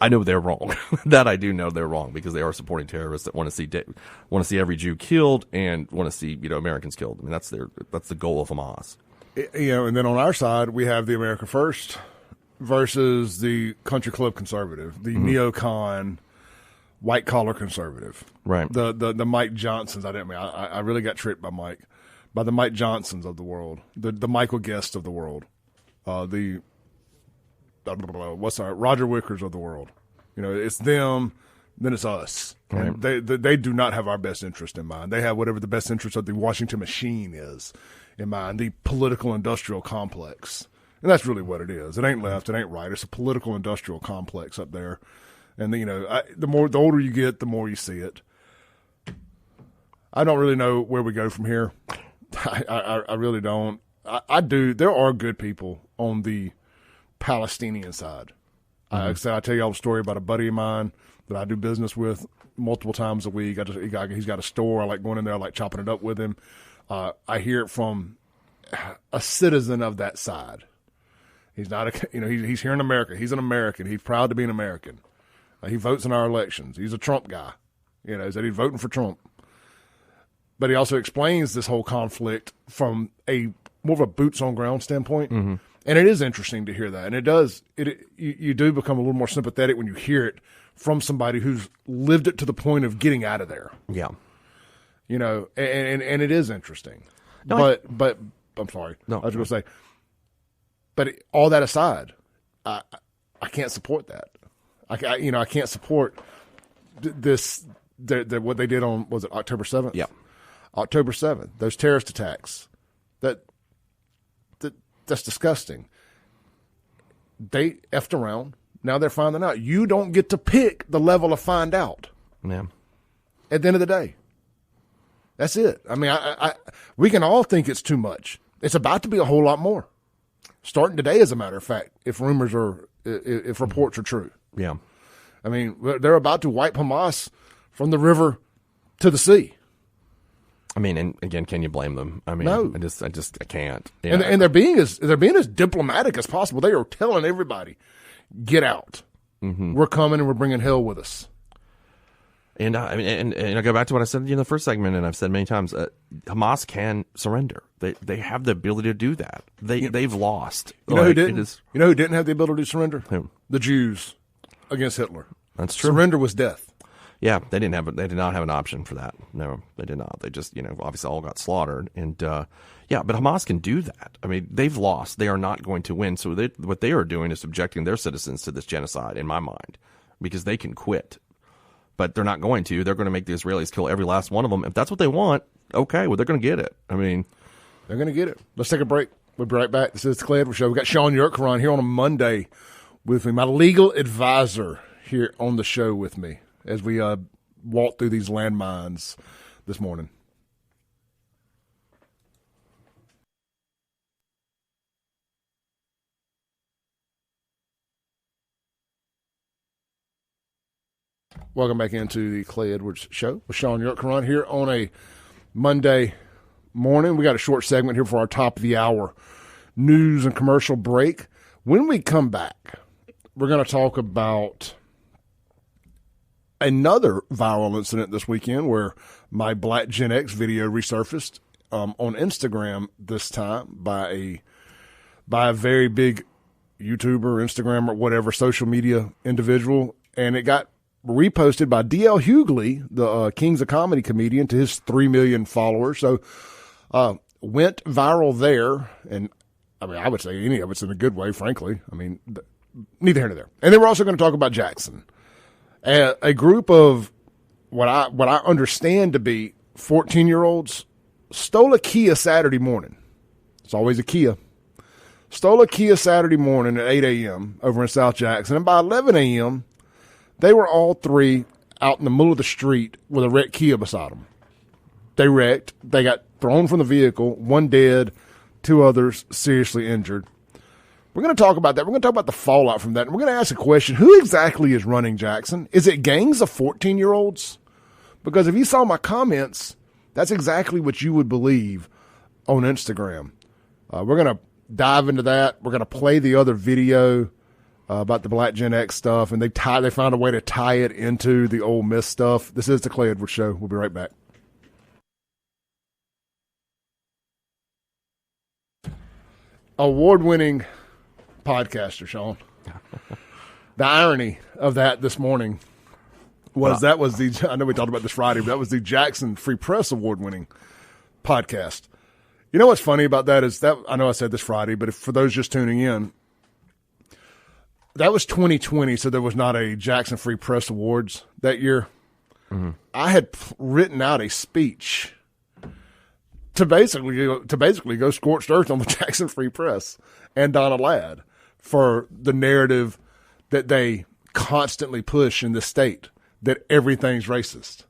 I know they're wrong. That I do know they're wrong because they are supporting terrorists that want to see every Jew killed and want to see Americans killed. I mean, that's the goal of Hamas. And then on our side we have the America First versus the country club conservative, the neocon white collar conservative, right? The Mike Johnsons. I really got tricked by the Mike Johnsons of the world, the Michael Guest of the world, Roger Wickers of the world. It's them then it's us. Right. And they do not have our best interest in mind. They have whatever the best interest of the Washington machine is in mind, the political industrial complex. And that's really what it is. It ain't left, it ain't right. It's a political industrial complex up there. And, the older you get, the more you see it. I don't really know where we go from here. I really don't. I do. There are good people on the Palestinian side. Mm-hmm. I tell you all a story about a buddy of mine that I do business with multiple times a week. He's got a store. I like going in there. I like chopping it up with him. I hear it from a citizen of that side. He's not he's here in America. He's an American. He's proud to be an American. He votes in our elections. He's a Trump guy. He said he's voting for Trump. But he also explains this whole conflict from a more of a boots on ground standpoint. Mm-hmm. And it is interesting to hear that. And you do become a little more sympathetic when you hear it from somebody who's lived it to the point of getting out of there. Yeah. And it is interesting. No, but I'm sorry. No, I was going to say, but all that aside, I can't support that. I can't support this. What they did on, was it October 7th? Yeah. October 7th, those terrorist attacks. That's disgusting. They effed around. Now they're finding out. You don't get to pick the level of find out. Yeah. At the end of the day. That's it. I mean, we can all think it's too much. It's about to be a whole lot more. Starting today, as a matter of fact, if reports are true. Yeah. I mean, they're about to wipe Hamas from the river to the sea. I mean, and again, can you blame them? I mean, no. I can't. Yeah. And they're being as diplomatic as possible. They are telling everybody, get out. Mm-hmm. We're coming and we're bringing hell with us. And I mean, and I go back to what I said in the first segment, and I've said many times, Hamas can surrender. They have the ability to do that. They've lost. You know who didn't? You know who didn't have the ability to surrender? Who? The Jews against Hitler. That's true. Surrender was death. Yeah, they did not have an option for that. No, they did not. They just, obviously all got slaughtered. And, but Hamas can do that. I mean, they've lost. They are not going to win. So what they are doing is subjecting their citizens to this genocide, in my mind, because they can quit. But they're not going to. They're going to make the Israelis kill every last one of them. If that's what they want, okay, well, they're going to get it. I mean, they're going to get it. Let's take a break. We'll be right back. This is the Clay Edwards Show. We've got Sean Yurtkaran here on a Monday with me, my legal advisor here on the show with me as we walk through these landmines this morning. Welcome back into the Clay Edwards Show with Sean Yurtkaran here on a Monday morning. We got a short segment here for our top of the hour news and commercial break. When we come back, we're going to talk about another viral incident this weekend where my Black Gen X video resurfaced on Instagram this time by a very big YouTuber, Instagram, or whatever social media individual, and it got reposted by D.L. Hughley, the Kings of Comedy comedian, to his 3 million followers. So went viral there, and I mean, I would say any of it's in a good way, frankly. I mean, neither here nor there. And then we're also going to talk about Jackson. A group of what I understand to be 14-year-olds stole a Kia Saturday morning. It's always a Kia. Stole a Kia Saturday morning at 8 a.m. over in South Jackson. And by 11 a.m., they were all three out in the middle of the street with a wrecked Kia beside them. They wrecked. They got thrown from the vehicle. One dead, 2 others seriously injured. We're going to talk about that. We're going to talk about the fallout from that. And we're going to ask a question. Who exactly is running Jackson? Is it gangs of 14-year-olds? Because if you saw my comments, that's exactly what you would believe on Instagram. We're going to dive into that. We're going to play the other video about the Black Gen X stuff, and they found a way to tie it into the Ole Miss stuff. This is the Clay Edwards Show. We'll be right back. Award-winning podcaster, Sean. The irony of that this morning was I know we talked about this Friday, but that was the Jackson Free Press Award-winning podcast. You know what's funny about that is that, I know I said this Friday, but for those just tuning in, that was 2020, so there was not a Jackson Free Press Awards that year. Mm-hmm. I had written out a speech to basically go scorched earth on the Jackson Free Press and Donna Ladd for the narrative that they constantly push in the state, that everything's racist.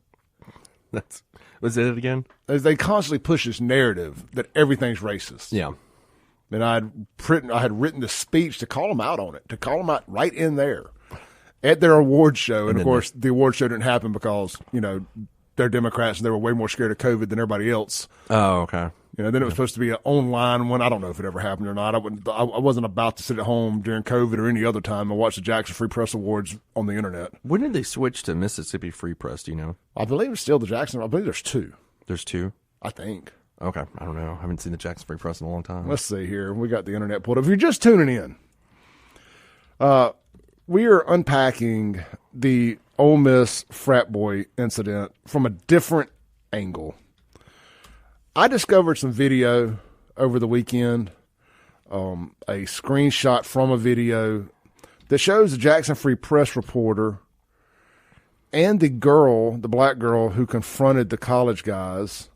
Was it again? They constantly push this narrative that everything's racist. Yeah. And I had written the speech to call them out on it, to call them out right in there at their award show. And of course, the award show didn't happen because, they're Democrats and they were way more scared of COVID than everybody else. Oh, okay. Then it was supposed to be an online one. I don't know if it ever happened or not. I wasn't about to sit at home during COVID or any other time and watch the Jackson Free Press Awards on the internet. When did they switch to Mississippi Free Press? Do you know? I believe it's still the Jackson. I believe there's two. There's two? I think. Okay. I don't know. I haven't seen the Jackson Free Press in a long time. Let's see here. We got the internet pulled up. If you're just tuning in, we are unpacking the Ole Miss frat boy incident from a different angle. I discovered some video over the weekend, a screenshot from a video that shows the Jackson Free Press reporter and the black girl who confronted the college guys,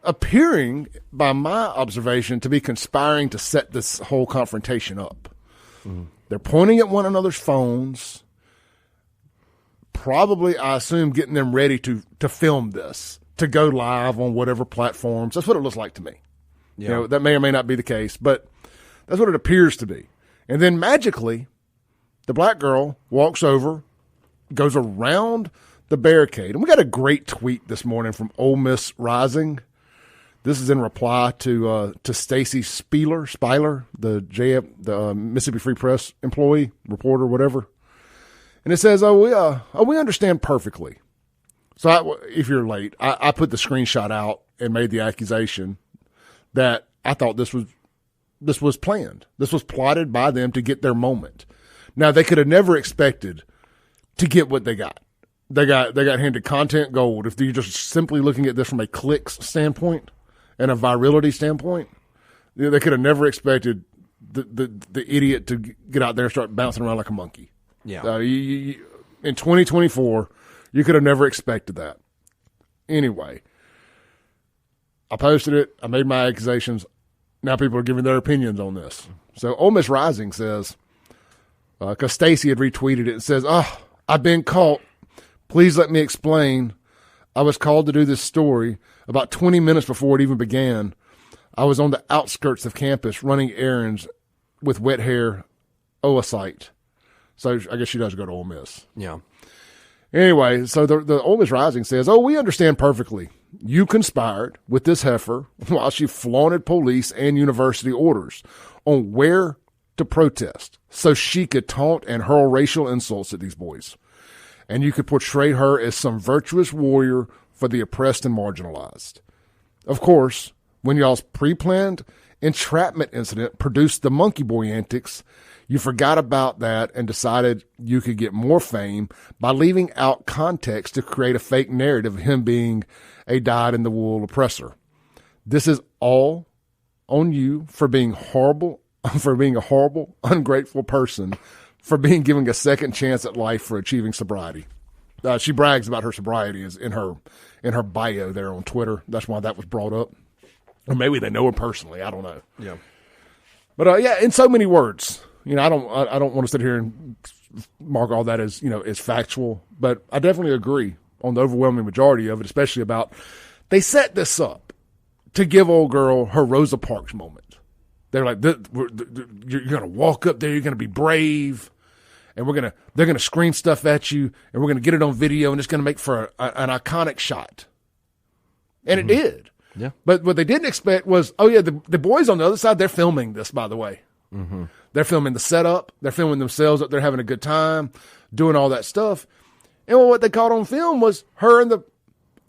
appearing, by my observation, to be conspiring to set this whole confrontation up. Mm-hmm. They're pointing at one another's phones, probably, I assume, getting them ready to film this, to go live on whatever platforms. That's what it looks like to me. Yeah. That may or may not be the case, but that's what it appears to be. And then magically, the black girl walks over, goes around the barricade. And we got a great tweet this morning from Ole Miss Rising. This is in reply to Stacy Speiler, the Mississippi Free Press employee, reporter, whatever. And it says, we understand perfectly. So if you're late, I put the screenshot out and made the accusation that I thought this was planned. This was plotted by them to get their moment. Now, they could have never expected to get what they got. They got handed content gold. If you're just simply looking at this from a clicks standpoint and a virality standpoint, they could have never expected the idiot to get out there and start bouncing around like a monkey. Yeah. In 2024, you could have never expected that. Anyway, I posted it. I made my accusations. Now people are giving their opinions on this. So Ole Miss Rising says, because Stacy had retweeted it, and says, I've been caught. Please let me explain. I was called to do this story about 20 minutes before it even began. I was on the outskirts of campus running errands with wet hair oocyte. So I guess she does go to Ole Miss. Yeah. Anyway, so the Ole Miss Rising says, we understand perfectly. You conspired with this heifer while she flaunted police and university orders on where to protest so she could taunt and hurl racial insults at these boys. And you could portray her as some virtuous warrior for the oppressed and marginalized. Of course, when y'all's pre-planned entrapment incident produced the monkey boy antics, you forgot about that and decided you could get more fame by leaving out context to create a fake narrative of him being a dyed-in-the-wool oppressor. This is all on you for being horrible, for being a horrible, ungrateful person, for being given a second chance at life for achieving sobriety. She brags about her sobriety is in her bio there on Twitter. That's why that was brought up. Or maybe they know her personally. I don't know. Yeah. But in so many words. I don't want to sit here and mark all that as, as factual, but I definitely agree on the overwhelming majority of it, especially about they set this up to give old girl her Rosa Parks moment. They're like, you're going to walk up there, you're going to be brave, and they're going to scream stuff at you, and we're going to get it on video, and it's going to make for an iconic shot. And it did. Yeah. But what they didn't expect was, the boys on the other side, they're filming this, by the way. Mm-hmm. They're filming the setup. They're filming themselves up there having a good time, doing all that stuff. And what they caught on film was her and the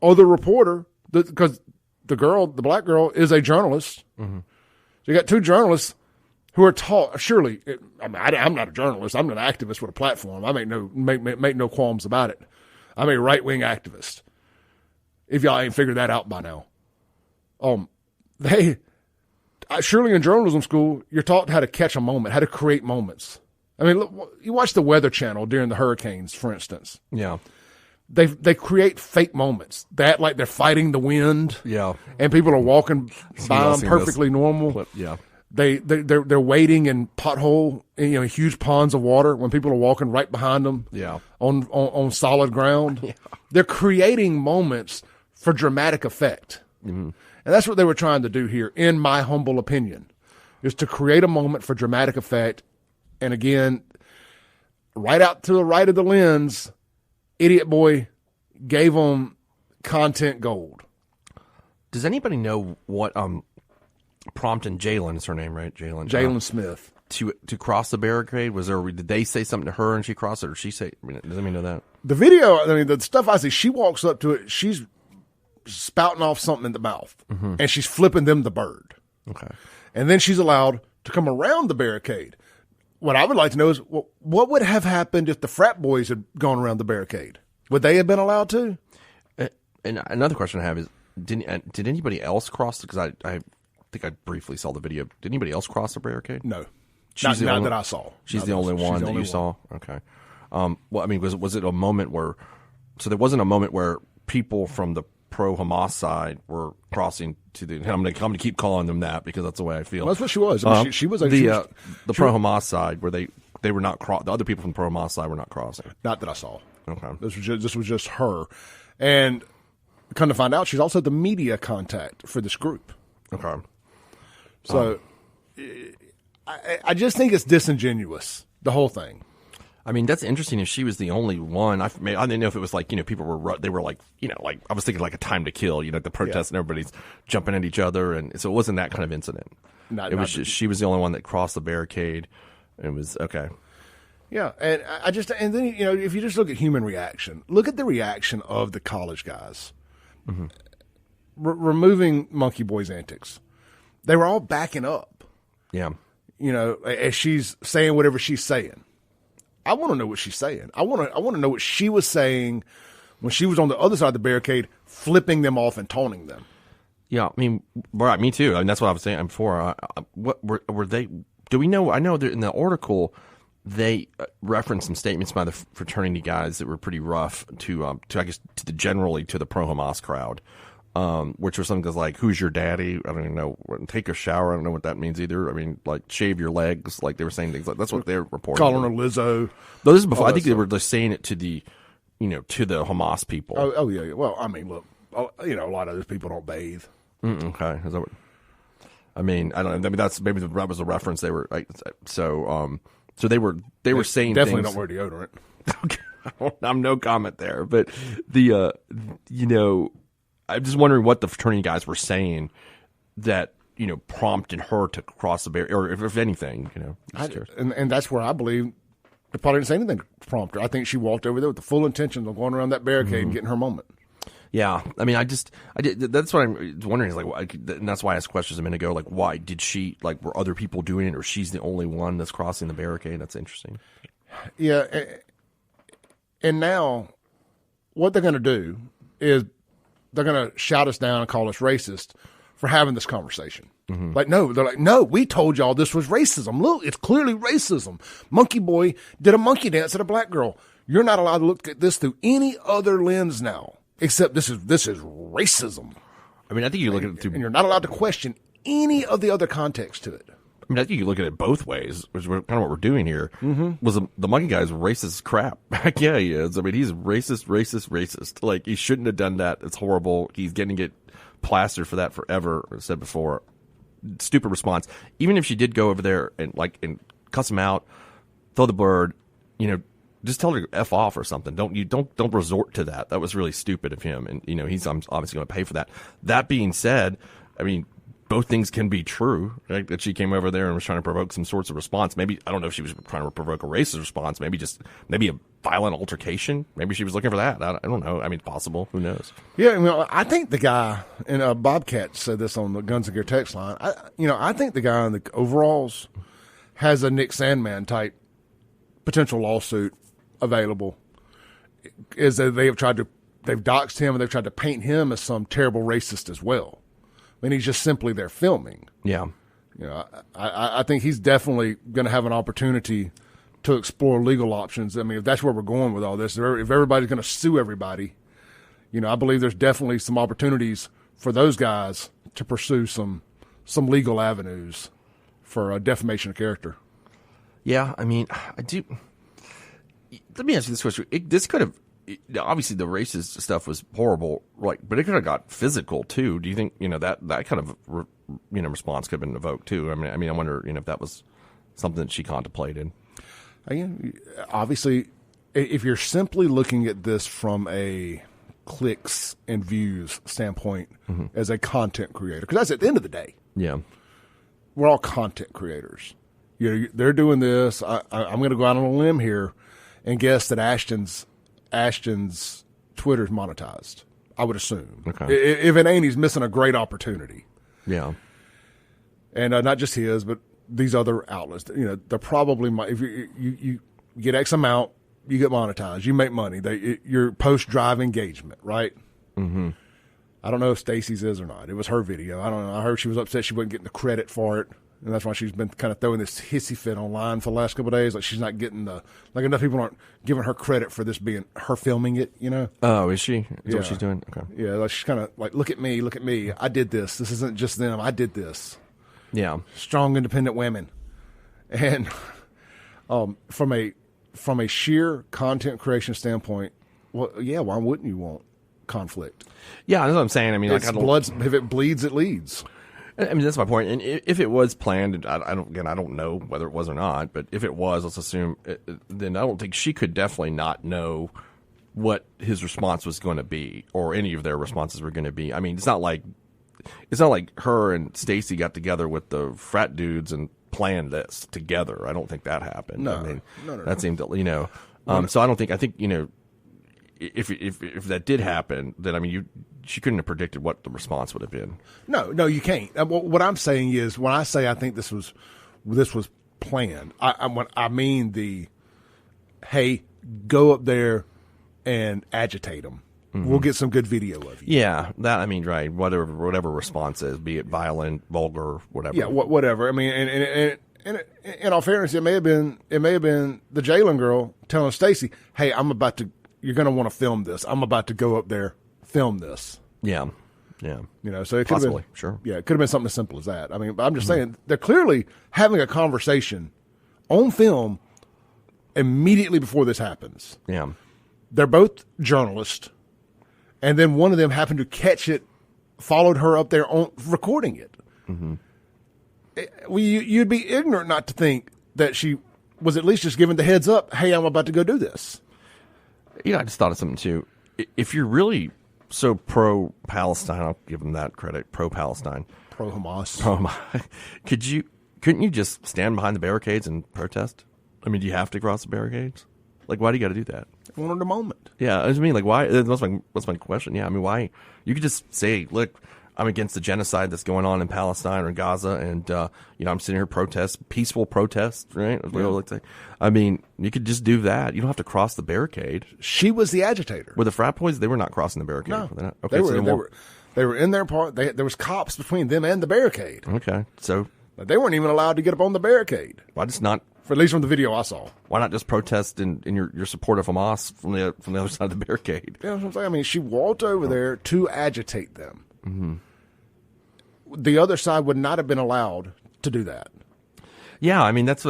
other reporter, because the black girl, is a journalist. Mm-hmm. So you got two journalists who are taught. Surely, I'm not a journalist. I'm an activist with a platform. I make no qualms about it. I'm a right-wing activist. If y'all ain't figured that out by now, surely in journalism school, you're taught how to catch a moment, how to create moments. I mean, look, you watch the Weather Channel during the hurricanes, for instance. Yeah. They create fake moments that like they're fighting the wind. Yeah. And people are walking by them perfectly normal. Clip. Yeah. They're wading in huge ponds of water when people are walking right behind them. Yeah. On solid ground. Yeah. They're creating moments for dramatic effect. Mm-hmm. And that's what they were trying to do here, in my humble opinion, is to create a moment for dramatic effect. And again, right out to the right of the lens, Idiot Boy gave them content gold. Does anybody know what prompted Jaylin, is her name, right? Jaylin Smith. To cross the barricade? Did they say something to her and she crossed it, or she say? I mean, does anybody know that? The video, I mean, the stuff I see, she walks up to it, she's spouting off something in the mouth, and she's flipping them the bird. Okay. And then she's allowed to come around the barricade. What I would like to know is, what would have happened if the frat boys had gone around the barricade? Would they have been allowed to? And another question I have is, did anybody else cross? Because I think I briefly saw the video. Did anybody else cross the barricade? No. Not that I saw. She's the only one that you saw? Okay. Well, I mean, was it a moment where – so there wasn't a moment where people from the pro-Hamas side were crossing to the – I'm going to keep calling them that because that's the way I feel. Well, that's what she was. I mean, she was the pro-Hamas side where they were not – the other people from the pro-Hamas side were not crossing. Not that I saw. Okay. This was just her. And come to find out, she's also the media contact for this group. Okay. So I just think it's disingenuous, the whole thing. I mean, that's interesting if she was the only one. I didn't know if it was like, people were, they were like, like, I was thinking like a time to kill, the protest and everybody's jumping at each other. And so it wasn't that kind of incident. She was the only one that crossed the barricade. It was okay. Yeah. And then, if you just look at human reaction, look at the reaction of the college guys. Mm-hmm. Removing Monkey Boy's antics. They were all backing up. Yeah. As she's saying whatever she's saying. I want to know what she's saying. I want to know what she was saying when she was on the other side of the barricade, flipping them off and taunting them. Yeah, I mean, right, me too. I mean, that's what I was saying before. What were they? Do we know? I know that in the article they referenced some statements by the fraternity guys that were pretty rough to the pro-Hamas crowd. Which was something like, who's your daddy? I don't even know. Take a shower. I don't know what that means either. I mean, like, shave your legs. Like, they were saying things like that's what they're reporting. Calling her Lizzo. Though this is before. I think they were just saying it to the, to the Hamas people. Oh yeah. Well, I mean, look, a lot of those people don't bathe. Okay. Is that what? I mean, I don't know. I mean, that was a reference. They were so they were saying definitely things. Don't wear deodorant. Okay. I'm no comment there, but I'm just wondering what the fraternity guys were saying that, prompted her to cross the barrier, or if anything, And that's where I believe they probably didn't say anything to prompt her. I think she walked over there with the full intention of going around that barricade and getting her moment. Yeah. I mean, that's what I'm wondering is like, and that's why I asked questions a minute ago, like, why did she, like, were other people doing it, or she's the only one that's crossing the barricade? That's interesting. Yeah. And now what they're going to do is, they're going to shout us down and call us racist for having this conversation. Mm-hmm. They're like, no, we told y'all this was racism. Look, it's clearly racism. Monkey Boy did a monkey dance at a black girl. You're not allowed to look at this through any other lens now, except this is racism. I mean, I think you look at it through, and you're not allowed to question any of the other context to it. I mean, I think you look at it both ways, which is kind of what we're doing here. Mm-hmm. Was the monkey guy's racist crap? Heck yeah, he is. I mean, he's racist. Like, he shouldn't have done that. It's horrible. He's getting it plastered for that forever. I said before, stupid response. Even if she did go over there and cuss him out, throw the bird, just tell her to F off or something. Don't resort to that. That was really stupid of him, and he's obviously going to pay for that. That being said, I mean, both things can be true, right? That she came over there and was trying to provoke some sorts of response. Maybe, I don't know if she was trying to provoke a racist response, maybe a violent altercation. Maybe she was looking for that. I don't know. I mean, possible. Who knows? Yeah, I think the guy, and Bobcat said this on the Guns and Gear text line, I think the guy in the overalls has a Nick Sandman type potential lawsuit available. Is that they've doxed him and they've tried to paint him as some terrible racist as well. I mean, he's just simply there filming. Yeah. I think he's definitely going to have an opportunity to explore legal options. I mean, if that's where we're going with all this, if everybody's going to sue everybody, I believe there's definitely some opportunities for those guys to pursue some legal avenues for defamation of character. Yeah, I mean, I do. Let me ask you this question. This could have, obviously the racist stuff was horrible, right? But it could have got physical too. Do you think, that kind of, response could have been evoked too? I mean, I wonder, if that was something that she contemplated. Again, obviously, if you're simply looking at this from a clicks and views standpoint as a content creator, because that's at the end of the day. Yeah. We're all content creators. They're doing this. I'm going to go out on a limb here and guess that Ashton's Twitter's monetized. I would assume. Okay. If it ain't, he's missing a great opportunity. Yeah. And not just his, but these other outlets. They're probably, if you get X amount, you get monetized. You make money. Your post-drive engagement, right? Mm-hmm. I don't know if Stacy's is or not. It was her video. I don't know. I heard she was upset she wasn't getting the credit for it, and that's why she's been kind of throwing this hissy fit online for the last couple of days. Like she's not getting enough people aren't giving her credit for this being her filming it. Oh, is she? Is that what she's doing? Okay. Yeah, like she's kind of like, look at me. I did this. This isn't just them. I did this. Yeah. Strong, independent women, and from a sheer content creation standpoint, well, yeah, why wouldn't you want conflict? Yeah, that's what I'm saying. I mean, if it bleeds, it leads. I mean, that's my point. And if it was planned, I don't know whether it was or not. But if it was, let's assume, then I don't think she could definitely not know what his response was going to be, or any of their responses were going to be. I mean, it's not like her and Stacy got together with the frat dudes and planned this together. I don't think that happened. No, I mean, no. That seemed, so I think, if that did happen, then, I mean, she couldn't have predicted what the response would have been. No, you can't. What I'm saying is, when I say I think this was planned, I mean hey, go up there and agitate them. Mm-hmm. We'll get some good video of you. Yeah, right. Whatever response is, be it violent, vulgar, whatever. Yeah, whatever. I mean, and in all fairness, it may have been the Jaylin girl telling Stacy, "Hey, you're going to want to film this. I'm about to go up there, film this." Yeah. So it could have been, sure. Yeah, it could have been something as simple as that. I mean, I'm just saying they're clearly having a conversation on film immediately before this happens. Yeah, they're both journalists. And then one of them happened to catch it, followed her up there on recording it. Mm-hmm. You'd be ignorant not to think that she was at least just giving the heads up, hey, I'm about to go do this. I just thought of something, too. If you're really so pro-Palestine, I'll give them that credit, pro-Palestine. Pro-Hamas. Couldn't you just stand behind the barricades and protest? I mean, do you have to cross the barricades? Like, why do you got to do that? One at a moment. Yeah, I mean, like, why? That's my question. Yeah, I mean, why? You could just say, look, I'm against the genocide that's going on in Palestine or Gaza, and I'm sitting here peaceful protest, right? That's what I like to say. I mean, you could just do that. You don't have to cross the barricade. She was the agitator. With the frat boys, they were not crossing the barricade. No, okay, they were in their part. There was cops between them and the barricade. Okay, so they weren't even allowed to get up on the barricade. Why just not? At least from the video I saw. Why not just protest in your support of Hamas from the other side of the barricade? Yeah, that's what I'm saying. I mean, she walked over there to agitate them. Mm-hmm. The other side would not have been allowed to do that. Yeah, I mean, that's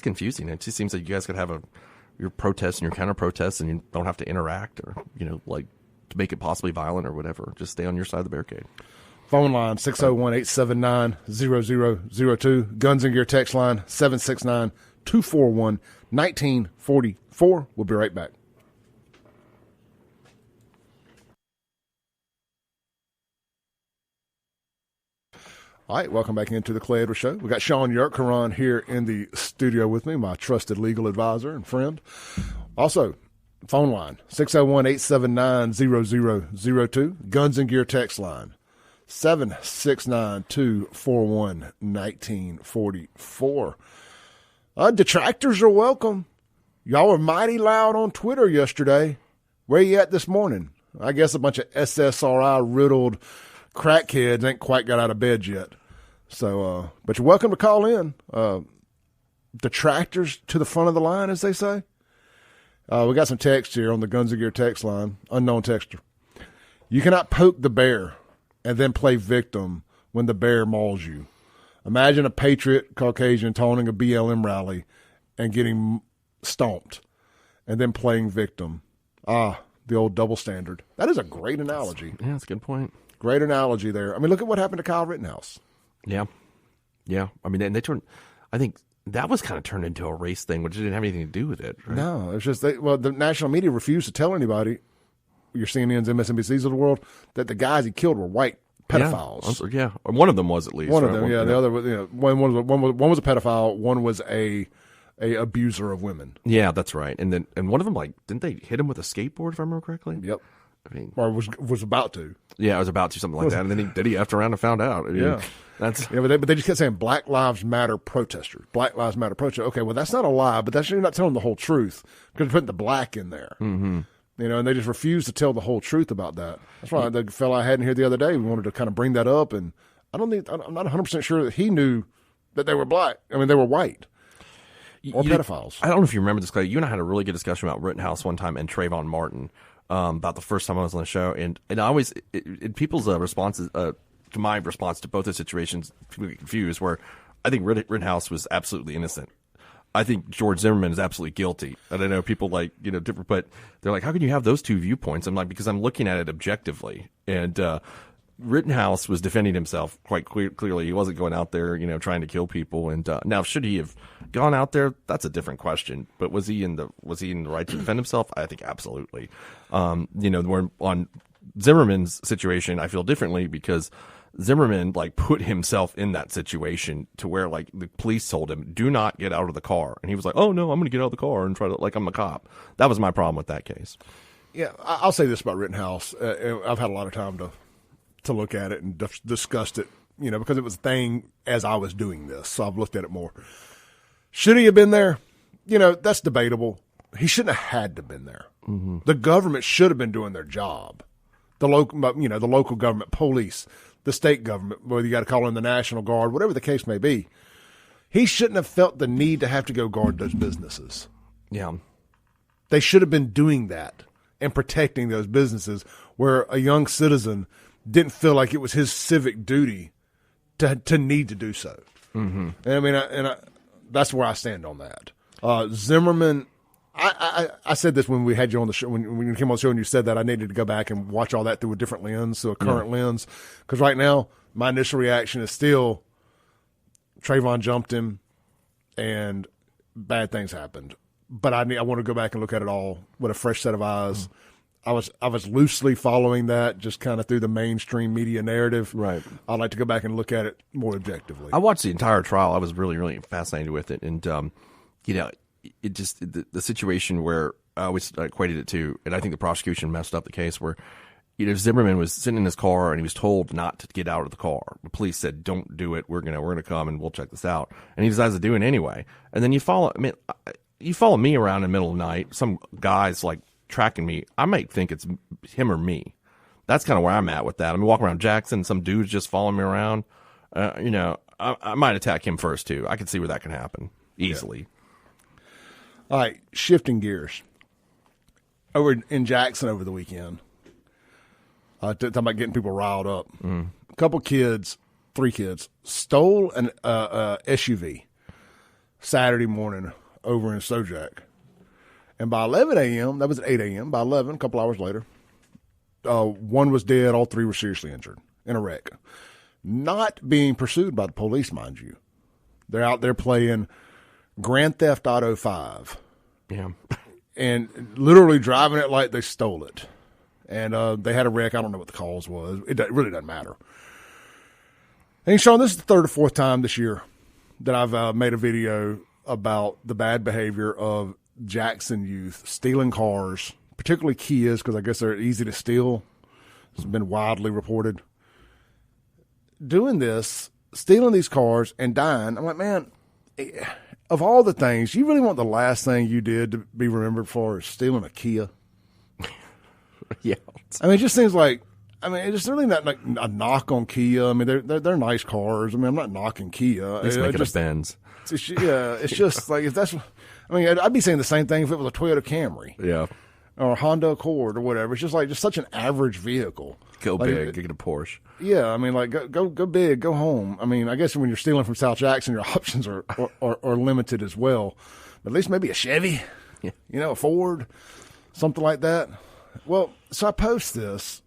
confusing. It just seems like you guys could have your protests and your counter protests, and you don't have to interact or like to make it possibly violent or whatever. Just stay on your side of the barricade. Phone line 601-879-0002. Guns and Gear text line 769-241-1944. We'll be right back. All right, welcome back into the Clay Edwards Show. We got Sean Yerkeron here in the studio with me, my trusted legal advisor and friend. Also, phone line 601-879-0002. Guns and Gear text line 769-241-1944. Detractors are welcome. Y'all were mighty loud on Twitter yesterday. Where you at this morning? I guess a bunch of SSRI-riddled crackheads ain't quite got out of bed yet. So, but you're welcome to call in. detractors to the front of the line, as they say. We got some text here on the Guns and Gear text line, unknown texter. You cannot poke the bear and then play victim when the bear mauls you. Imagine a patriot Caucasian taunting a BLM rally and getting stomped and then playing victim. The old double standard. That is a great analogy. That's a good point. Great analogy there. I mean, look at what happened to Kyle Rittenhouse. Yeah. I mean, they turned. I think that was kind of turned into a race thing, which didn't have anything to do with it. Right? No, it's just the national media refused to tell anybody, your CNNs, MSNBCs of the world, that the guys he killed were white pedophiles. Yeah. One of them was at least. One of them, yeah. The other was, one was a pedophile. One was a abuser of women. Yeah, that's right. And one of them, like, didn't they hit him with a skateboard, if I remember correctly? Yep. I mean, or was about to. Yeah, I was about to, something like that. And then he effed around and found out. I mean, yeah. But they just kept saying Black Lives Matter protesters. Black Lives Matter protesters. Okay, well, that's not a lie, but you're not telling the whole truth because you're putting the black in there. Mm-hmm. And they just refused to tell the whole truth about that. That's why the fellow I had in here the other day, we wanted to kind of bring that up, and I'm not 100% sure that he knew that they were black. I mean, they were white. Or pedophiles. I don't know if you remember this, Clay. You and I had a really good discussion about Rittenhouse one time and Trayvon Martin about the first time I was on the show. And I always, people's responses to my response to both the situations, people get confused, where I think Rittenhouse was absolutely innocent. I think George Zimmerman is absolutely guilty. And I know people different, but they're like, how can you have those two viewpoints? I'm like, because I'm looking at it objectively. And Rittenhouse was defending himself quite clearly. He wasn't going out there, trying to kill people. And now, should he have gone out there? That's a different question. But was he in the right to defend himself? I think absolutely. Where on Zimmerman's situation, I feel differently because Zimmerman put himself in that situation to where the police told him, do not get out of the car. And he was like, oh no, I'm going to get out of the car and try to, I'm a cop. That was my problem with that case. Yeah. I'll say this about Rittenhouse. I've had a lot of time to look at it and discussed it, because it was a thing as I was doing this. So I've looked at it more. Should he have been there? That's debatable. He shouldn't have had to have been there. Mm-hmm. The government should have been doing their job. The local government, police, the state government, whether you got to call in the National Guard, whatever the case may be. He shouldn't have felt the need to have to go guard those businesses. Yeah. They should have been doing that and protecting those businesses where a young citizen didn't feel like it was his civic duty to need to do so. Mm-hmm. And I that's where I stand on that. Zimmerman, I said this when we had you on the show, when you came on the show and you said that I needed to go back and watch all that through a different lens, so a current lens. Because right now, my initial reaction is still Trayvon jumped him and bad things happened. But I want to go back and look at it all with a fresh set of eyes. I was loosely following that just kind of through the mainstream media narrative. Right. I'd like to go back and look at it more objectively. I watched the entire trial. I was really, really fascinated with it. And, it just, the situation where I always equated it to, and I think the prosecution messed up the case where, Zimmerman was sitting in his car and he was told not to get out of the car. The police said, don't do it. We're going to come and we'll check this out. And he decides to do it anyway. And then you follow me around in the middle of the night. Some guy's tracking me. I might think it's him or me. That's kind of where I'm at with that. I'm walking around Jackson. Some dude's just following me around. I might attack him first too. I can see where that can happen easily. Yeah. All right, shifting gears. Over in Jackson over the weekend, talking about getting people riled up. Mm. A couple kids, 3 kids, stole an SUV Saturday morning over in Sojak. And by 11 a.m., that was at 8 a.m., by 11, a couple hours later, one was dead, all 3 were seriously injured in a wreck. Not being pursued by the police, mind you. They're out there playing Grand Theft Auto 5. Yeah. And literally driving it like they stole it. And they had a wreck. I don't know what the cause was. It really doesn't matter. And Sean, this is the 3rd or 4th time this year that I've made a video about the bad behavior of Jackson youth stealing cars, particularly Kias, because I guess they're easy to steal. It's been widely reported. Doing this, stealing these cars and dying. I'm like, man, of all the things, you really want the last thing you did to be remembered for is stealing a Kia? Yeah. I mean, it just seems like, it's really not like a knock on Kia. I mean, they're nice cars. I mean, I'm not knocking Kia. Let's make it a Benz. It's just like if that's. I mean, I'd be saying the same thing if it was a Toyota Camry. Yeah. Or a Honda Accord or whatever. It's just such an average vehicle. Go big, get a Porsche. Yeah, I mean, go big, go home. I mean, I guess when you're stealing from South Jackson, your options are limited as well. But at least maybe a Chevy, a Ford, something like that. Well, so I post this,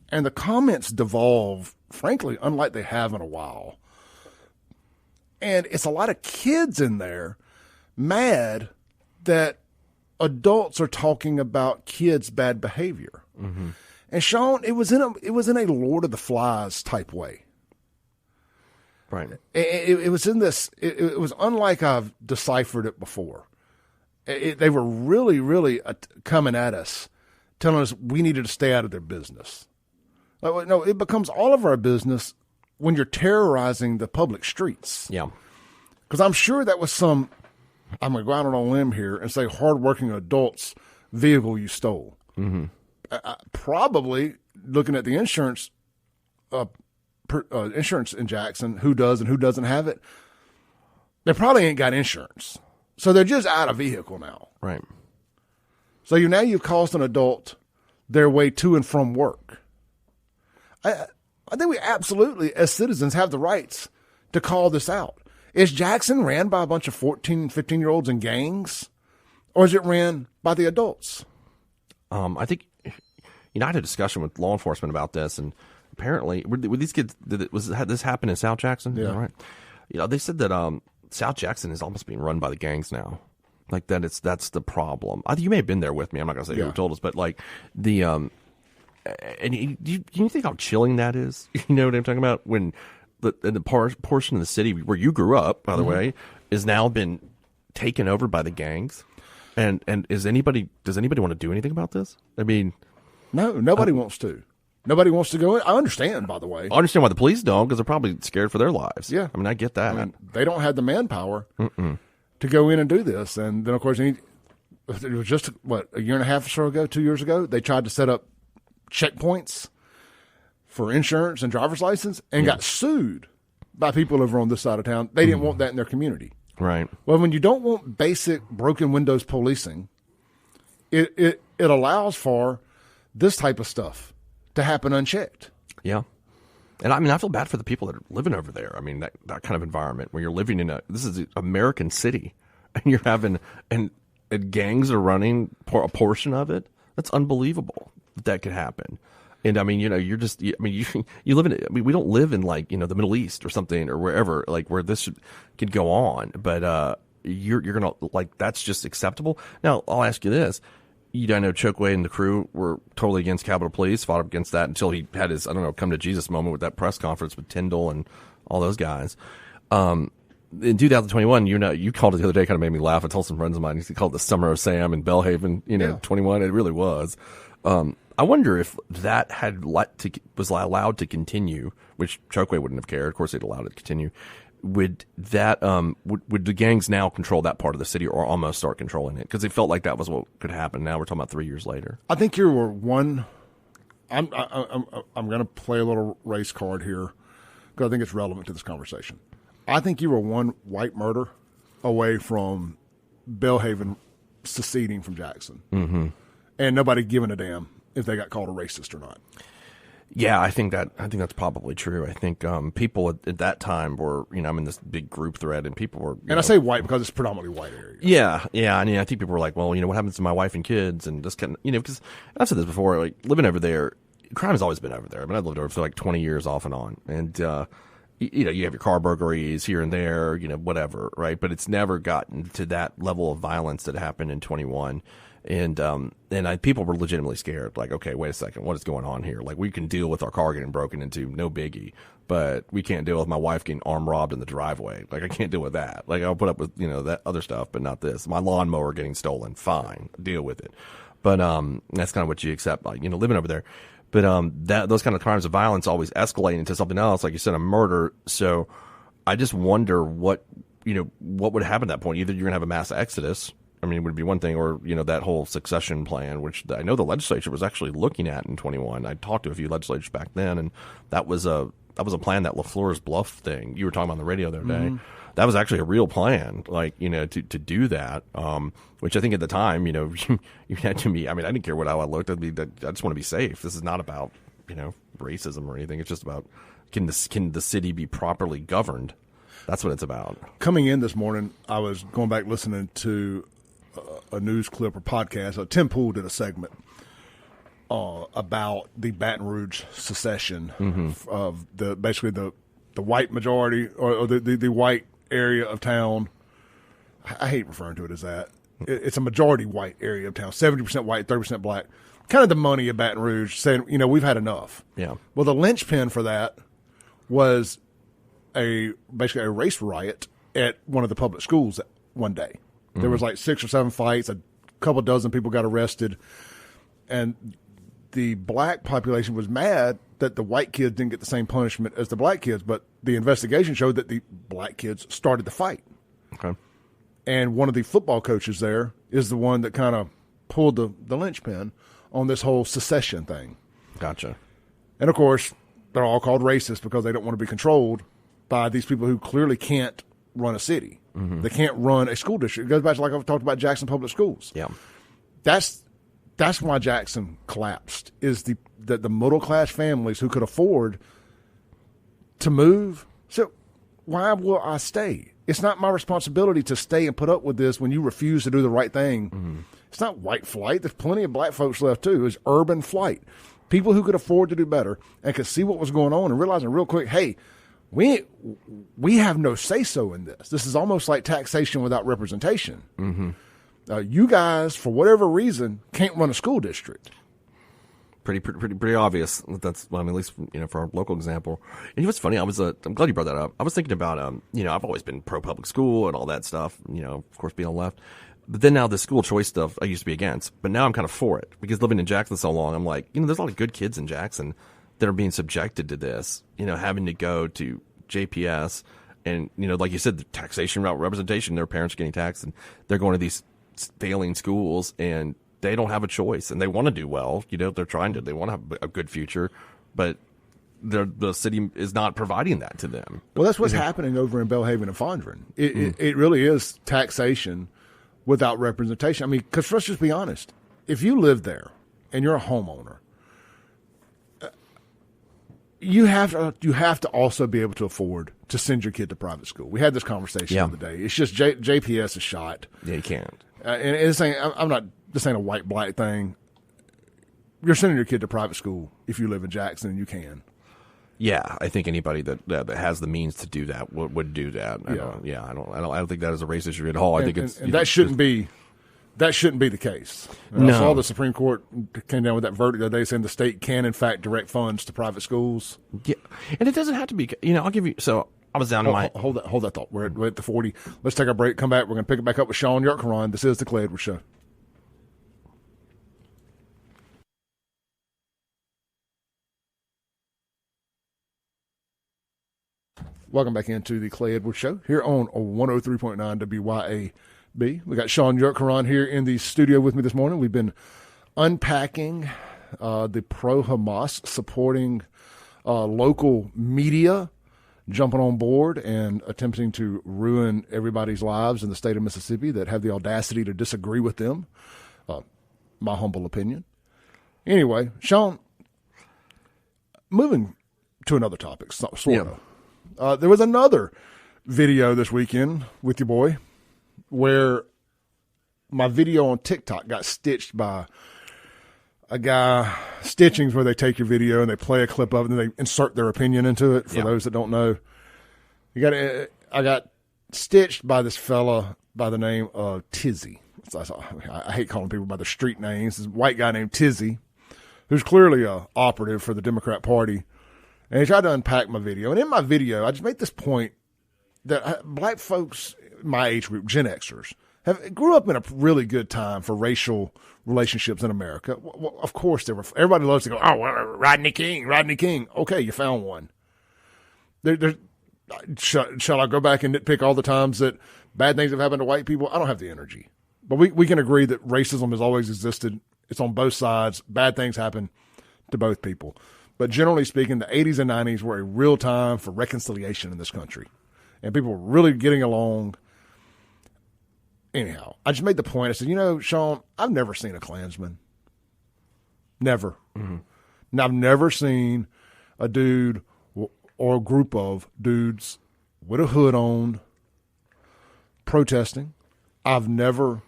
and the comments devolve, frankly, unlike they have in a while. And it's a lot of kids in there mad that adults are talking about kids' bad behavior. Mm-hmm. And Sean, it was in a Lord of the Flies type way. Right. It was in this. It was unlike I've deciphered it before. They were really, really coming at us, telling us we needed to stay out of their business. No, it becomes all of our business when you're terrorizing the public streets. Yeah. Because I'm sure that was some. I'm going to go out on a limb here and say hardworking adults' vehicle you stole. Mm-hmm. Probably looking at the insurance in Jackson, who does and who doesn't have it, they probably ain't got insurance. So they're just out of vehicle now. Right. So you've caused an adult their way to and from work. I think we absolutely, as citizens, have the rights to call this out. Is Jackson ran by a bunch of 14, 15-year-olds in gangs, or is it ran by the adults? I think, I had a discussion with law enforcement about this, and apparently, were these kids, did this happen in South Jackson? Yeah. Right. They said that South Jackson is almost being run by the gangs now. Like that's the problem. You may have been there with me. I'm not going to say who told us, but like the and do you think how chilling that is? You know what I'm talking about? When the portion of the city where you grew up, by the way, is now been taken over by the gangs. And does anybody want to do anything about this? I mean, no, nobody wants to. Nobody wants to go in. I understand, by the way. I understand why the police don't, because they're probably scared for their lives. Yeah. I mean, I get that. I mean, they don't have the manpower to go in and do this. And then, of course, it was just, a year and a half or so ago, 2 years ago, they tried to set up checkpoints for insurance and driver's license and got sued by people over on this side of town. They didn't want that in their community. Right. Well, when you don't want basic broken windows policing, it allows for this type of stuff to happen unchecked. Yeah. And I mean, I feel bad for the people that are living over there. I mean, that kind of environment where you're living this is an American city, and you're having, and gangs are running a portion of it. That's unbelievable that could happen. And I mean, you're just, you live in, we don't live in the Middle East or something or wherever, where this could go on. But you're going to, that's just acceptable. Now, I'll ask you this. I know Chokwe and the crew were totally against Capitol Police, fought up against that until he had his, come to Jesus moment with that press conference with Tyndall and all those guys. In 2021, you called it the other day, kind of made me laugh. I told some friends of mine, he called it the Summer of Sam in Belhaven, 21. It really was. I wonder if that was allowed to continue, which Chokwe wouldn't have cared. Of course, they'd allowed it to continue. Would that would the gangs now control that part of the city, or almost start controlling it? Because they felt like that was what could happen. Now we're talking about 3 years later. I think you were one. I'm going to play a little race card here because I think it's relevant to this conversation. I think you were one white murder away from Belhaven seceding from Jackson, and nobody giving a damn if they got called a racist or not. Yeah, I think that's probably true. I think people at that time were, I'm in this big group thread, and people were. I say white because it's predominantly white area. Yeah. I mean, I think people were like, well, what happens to my wife and kids, and this kind of, because I've said this before, living over there, crime has always been over there. I mean, I've lived over for 20 years off and on, and you have your car burglaries here and there, whatever, right? But it's never gotten to that level of violence that happened in 21. And people were legitimately scared. Like, okay, wait a second, what is going on here? We can deal with our car getting broken into, no biggie, but we can't deal with my wife getting arm robbed in the driveway. I can't deal with that. I'll put up with, that other stuff, but not this. My lawnmower getting stolen, fine, deal with it. But that's kind of what you accept, living over there. But those kind of crimes of violence always escalate into something else, like you said, a murder. So I just wonder what would happen at that point. Either you're gonna have a mass exodus. I mean, it would be one thing, or, that whole succession plan, which I know the legislature was actually looking at in 21. I talked to a few legislators back then, and that was a plan, that LaFleur's Bluff thing you were talking about on the radio the other day. that was actually a real plan, like, to do that, which I think at the time, you had to be, I mean, I didn't care how I looked. I just want to be safe. This is not about, racism or anything. It's just about, can the city be properly governed? That's what it's about. Coming in this morning, I was going back listening to a news clip or podcast. Tim Pool did a segment about the Baton Rouge secession of basically the white majority or the white area of town. I hate referring to it as that. It's a majority white area of town, 70% white, 30% black. Kind of the money of Baton Rouge saying, we've had enough. Yeah. Well, the linchpin for that was basically a race riot at one of the public schools one day. There was like 6 or 7 fights, a couple dozen people got arrested, and the black population was mad that the white kids didn't get the same punishment as the black kids, but the investigation showed that the black kids started the fight. Okay. And one of the football coaches there is the one that kind of pulled the linchpin on this whole secession thing. Gotcha. And, of course, they're all called racist because they don't want to be controlled by these people who clearly can't run a city. They can't run a school district. It goes back to like I've talked about Jackson Public Schools. Yeah. That's why Jackson collapsed, is the middle-class families who could afford to move. So why will I stay? It's not my responsibility to stay and put up with this when you refuse to do the right thing. It's not white flight. There's plenty of black folks left, too. It's urban flight. People who could afford to do better and could see what was going on and realizing real quick, hey, we have no say-so in this. This is almost like taxation without representation. You guys, for whatever reason, can't run a school district. Pretty obvious. That's, at least for our local example. And what's funny, I'm glad you brought that up. I was thinking about I've always been pro public school and all that stuff. Of course, being on the left. But then now the school choice stuff I used to be against, but now I'm kind of for it because living in Jackson so long, I'm like, there's a lot of good kids in Jackson that are being subjected to this. Having to go to JPS and like you said, the taxation without representation. Their parents are getting taxed and they're going to these failing schools and they don't have a choice and they want to do well. They're trying to. They want to have a good future, but the city is not providing that to them. Well, that's what's happening over in Belhaven and Fondren. It really is taxation without representation. Because let's just be honest. If you live there and you're a homeowner, you have to also be able to afford to send your kid to private school. We had this conversation the other day. It's just JPS is shot. Yeah, you can't. And this ain't a white-black thing. You're sending your kid to private school if you live in Jackson and you can. Yeah, I think anybody that has the means to do that would do that. I don't think that is a race issue at all. I think that shouldn't be the case. I saw the Supreme Court came down with that verdict the other day saying the state can in fact direct funds to private schools. Yeah, and it doesn't have to be. I'll give you. So I was down in my hold that thought. We're at the 40. Let's take our break. Come back. We're going to pick it back up with Sean Yurtkaran. This is the Clay Edwards Show. Welcome back into the Clay Edwards Show here on 103.9 WYAB. We got Sean Yurtkaran here in the studio with me this morning. We've been unpacking the pro-Hamas supporting local media jumping on board and attempting to ruin everybody's lives in the state of Mississippi that have the audacity to disagree with them. My humble opinion. Anyway, Sean, moving to another topic, sort of. There was another video this weekend with your boy where my video on TikTok got stitched by a guy. Stitching's where they take your video and they play a clip of it and they insert their opinion into it. For those that don't know, I got stitched by this fella by the name of Tizzy. I hate calling people by their street names. This white guy named Tizzy, who's clearly a operative for the Democrat Party. And he tried to unpack my video. And in my video, I just make this point that black folks, my age group, Gen Xers, grew up in a really good time for racial relationships in America. Well, of course, everybody loves to go, Rodney King. Okay, you found one. Shall I go back and nitpick all the times that bad things have happened to white people? I don't have the energy. But we can agree that racism has always existed. It's on both sides. Bad things happen to both people. But generally speaking, the 80s and 90s were a real time for reconciliation in this country. and people were really getting along. Anyhow, I just made the point. I said, Sean, I've never seen a Klansman. Never. Mm-hmm. And I've never seen a dude or a group of dudes with a hood on protesting. I've never,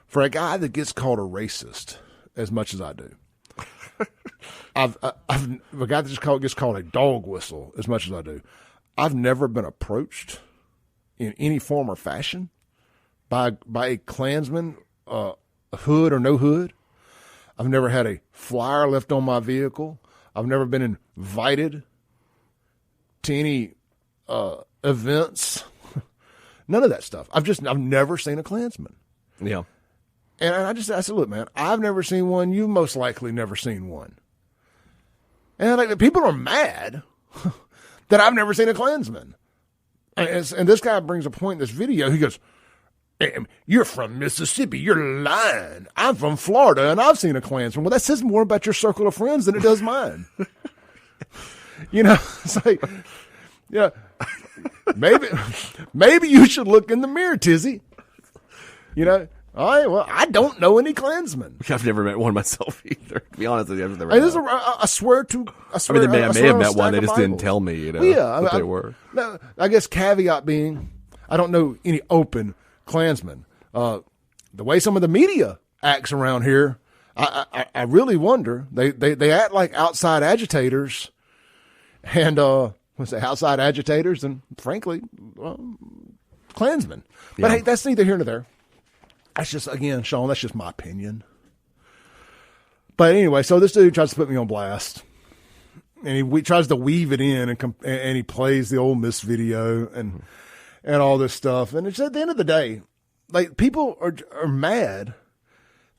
for a guy that gets called a racist as much as I do, I've a guy that gets called a dog whistle as much as I do, I've never been approached in any form or fashion by a Klansman, hood or no hood. I've never had a flyer left on my vehicle. I've never been invited to any events. None of that stuff. I've never seen a Klansman. Yeah. And I said, look, man, I've never seen one. You've most likely never seen one. And people are mad that I've never seen a Klansman. And this guy brings a point in this video. He goes, "You're from Mississippi. You're lying. I'm from Florida, and I've seen a Klansman." Well, that says more about your circle of friends than it does mine. It's like, maybe you should look in the mirror, Tizzy. All right, well, I don't know any Klansmen. I've never met one myself either. To be honest with you, I've never. I swear to. I may have met one. They just didn't tell me. What they were. No, I guess caveat being, I don't know any open Klansmen. The way some of the media acts around here, I really wonder. They act like outside agitators, and outside agitators, and frankly, Klansmen. But hey, that's neither here nor there. That's just, again, Sean, that's just my opinion. But anyway, so this dude tries to put me on blast. And he tries to weave it in, and he plays the Ole Miss video and all this stuff. And it's at the end of the day, like, people are mad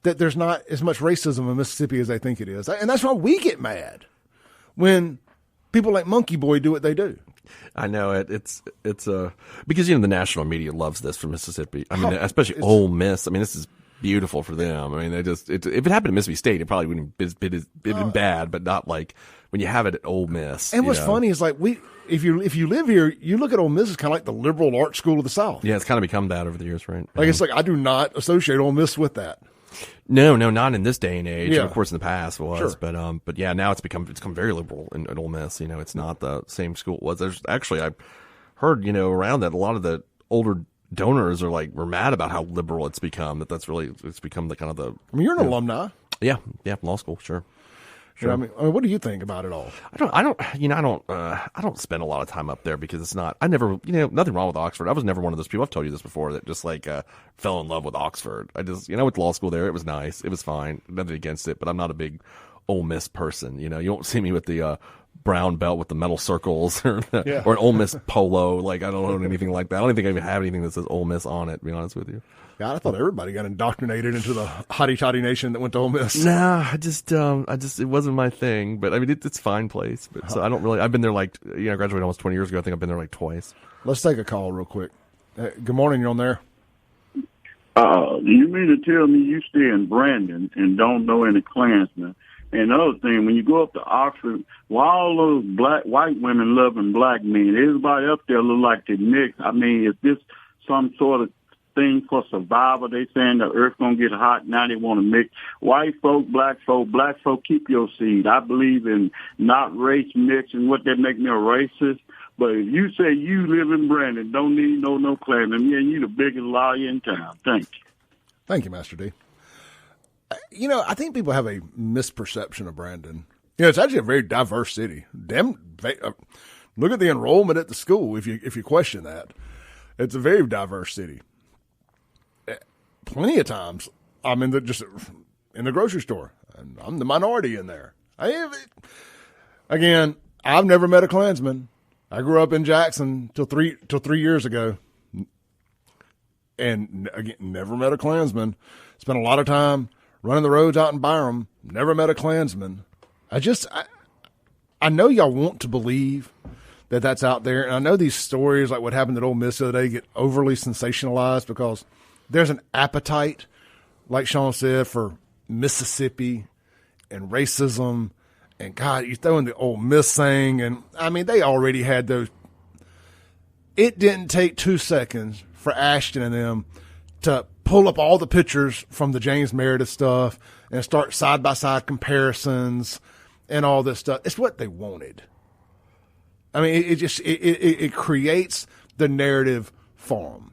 that there's not as much racism in Mississippi as they think it is. And that's why we get mad when people like Monkey Boy do what they do. I know it. It's because the national media loves this from Mississippi. I mean, especially Ole Miss. I mean, this is beautiful for them. I mean, if it happened to Mississippi State, it probably wouldn't have been bad, but not like when you have it at Ole Miss. And what's funny is, like, if you live here, you look at Ole Miss as kind of like the liberal art school of the South. Yeah, it's kind of become that over the years, right? Like, it's like I do not associate Ole Miss with that. No, not in this day and age. Yeah. Of course, in the past it was, sure. but yeah, now it's become very liberal in Ole Miss. It's not the same school it was. There's actually, I heard around that a lot of the older donors were mad about how liberal it's become. It's become the kind of the. I mean, you're an alumni. Yeah, law school, sure. Sure. I mean, what do you think about it all? I don't spend a lot of time up there because it's not. I never, nothing wrong with Oxford. I was never one of those people. I've told you this before that just fell in love with Oxford. I just, went to law school there. It was nice. It was fine. Nothing against it, but I'm not a big Ole Miss person. You won't see me with the brown belt with the metal circles or an Ole Miss polo. I don't own anything like that. I don't think I even have anything that says Ole Miss on it, to be honest with you. God, I thought everybody got indoctrinated into the hotty-toddy nation that went to Ole Miss. Nah, I just, it wasn't my thing. But I mean, it's a fine place. But so I don't really. I've been there I graduated almost 20 years ago. I think I've been there twice. Let's take a call real quick. Good morning. You're on there. You mean to tell me you stay in Brandon and don't know any Klansmen? And another thing, when you go up to Oxford, why all those white women loving black men? Everybody up there look like they mixed. I mean, is this some sort of thing for survival? They saying the earth gonna get hot, now they want to mix white folk, black folk, keep your seed. I believe in not race mixing. What that make me a racist? But if you say you live in Brandon, don't need no Klansman, man, you the biggest liar in town. Thank you, Master D. I think people have a misperception of Brandon. It's actually a very diverse city. Look at the enrollment at the school. If you question that, it's a very diverse city. Plenty of times I'm in the grocery store, and I'm the minority in there. Again, I've never met a Klansman. I grew up in Jackson till three years ago, and again, never met a Klansman. Spent a lot of time running the roads out in Byram. Never met a Klansman. I know y'all want to believe that that's out there, and I know these stories like what happened at Ole Miss the other day get overly sensationalized because there's an appetite, like Sean said, for Mississippi and racism. And God, you throw in the Ole Miss thing, and I mean, they already had those. it didn't take 2 seconds for Ashton and them to pull up all the pictures from the James Meredith stuff and start side-by-side comparisons and all this stuff. It's what they wanted. I mean, it creates the narrative for them.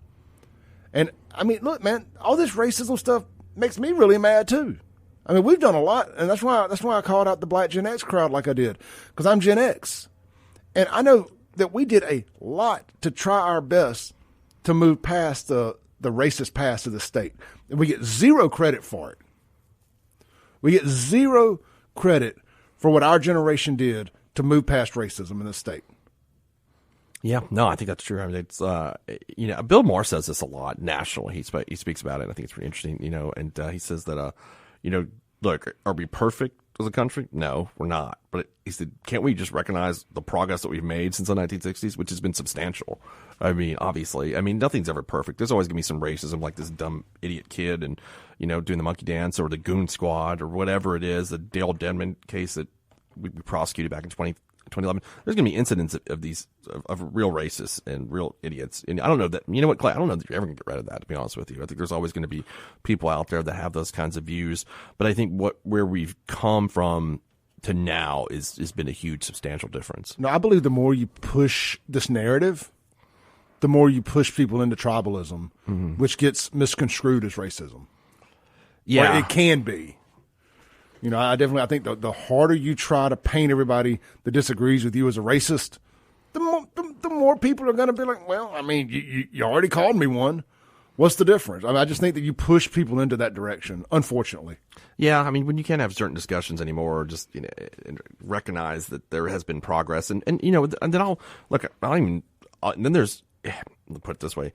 And, I mean, look, man, all this racism stuff makes me really mad, too. I mean, we've done a lot, and that's why I called out the Black Gen X crowd like I did, because I'm Gen X. And I know that we did a lot to try our best to move past the racist past of the state. And we get zero credit for it. We get zero credit for what our generation did to move past racism in the state. Yeah, no, I think that's true. I mean, it's Bill Maher says this a lot nationally. He speaks about it, and I think it's pretty interesting. And he says that look, are we perfect as a country? No, we're not. But he said, can't we just recognize the progress that we've made since the 1960s, which has been substantial? I mean, obviously, nothing's ever perfect. There's always gonna be some racism, like this dumb idiot kid, and doing the monkey dance or the goon squad or whatever it is. The Dale Denman case that we prosecuted back in 2011. There's going to be incidents of these of real racists and real idiots. And I don't know that, Clay, I don't know that you're ever going to get rid of that, to be honest with you. I think there's always going to be people out there that have those kinds of views. But I think where we've come from to now has been a huge, substantial difference. No, I believe the more you push this narrative, the more you push people into tribalism, which gets misconstrued as racism. Yeah. Or it can be. I think the harder you try to paint everybody that disagrees with you as a racist, the more people are going to be like, well, I mean, you already called me one. What's the difference? I just think that you push people into that direction, unfortunately. Yeah, I mean, when you can't have certain discussions anymore, or just recognize that there has been progress, and then I'll look. And then there's, let's put it this way.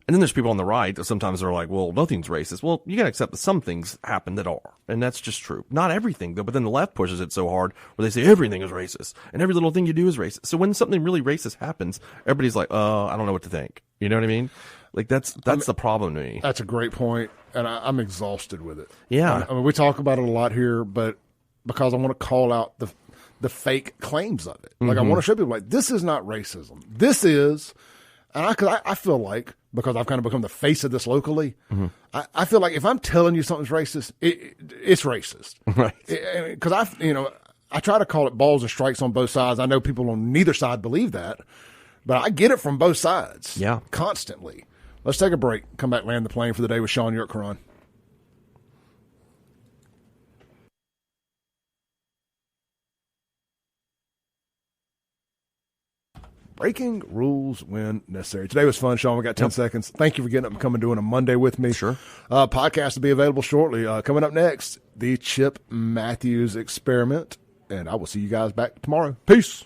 And then there's people on the right that sometimes are like, well, nothing's racist. Well, you got to accept that some things happen that are. And that's just true. Not everything, though. But then the left pushes it so hard where they say everything is racist. And every little thing you do is racist. So when something really racist happens, everybody's like, I don't know what to think. You know what I mean? Like, that's the problem to me. That's a great point, and I'm exhausted with it. Yeah. I mean, we talk about it a lot here, but because I want to call out the fake claims of it. Like, I want to show people, like, this is not racism. This is, and I feel like, because I've kind of become the face of this locally, I feel like if I'm telling you something's racist, it's racist. Right. Because I try to call it balls and strikes on both sides. I know people on neither side believe that, but I get it from both sides. Yeah. Constantly. Let's take a break. Come back, land the plane for the day with Sean York-Caron. Breaking rules when necessary. Today was fun, Sean. We got 10 seconds. Thank you for getting up and coming doing a Monday with me. Sure. Podcast will be available shortly. Coming up next, the Chip Matthews experiment. And I will see you guys back tomorrow. Peace.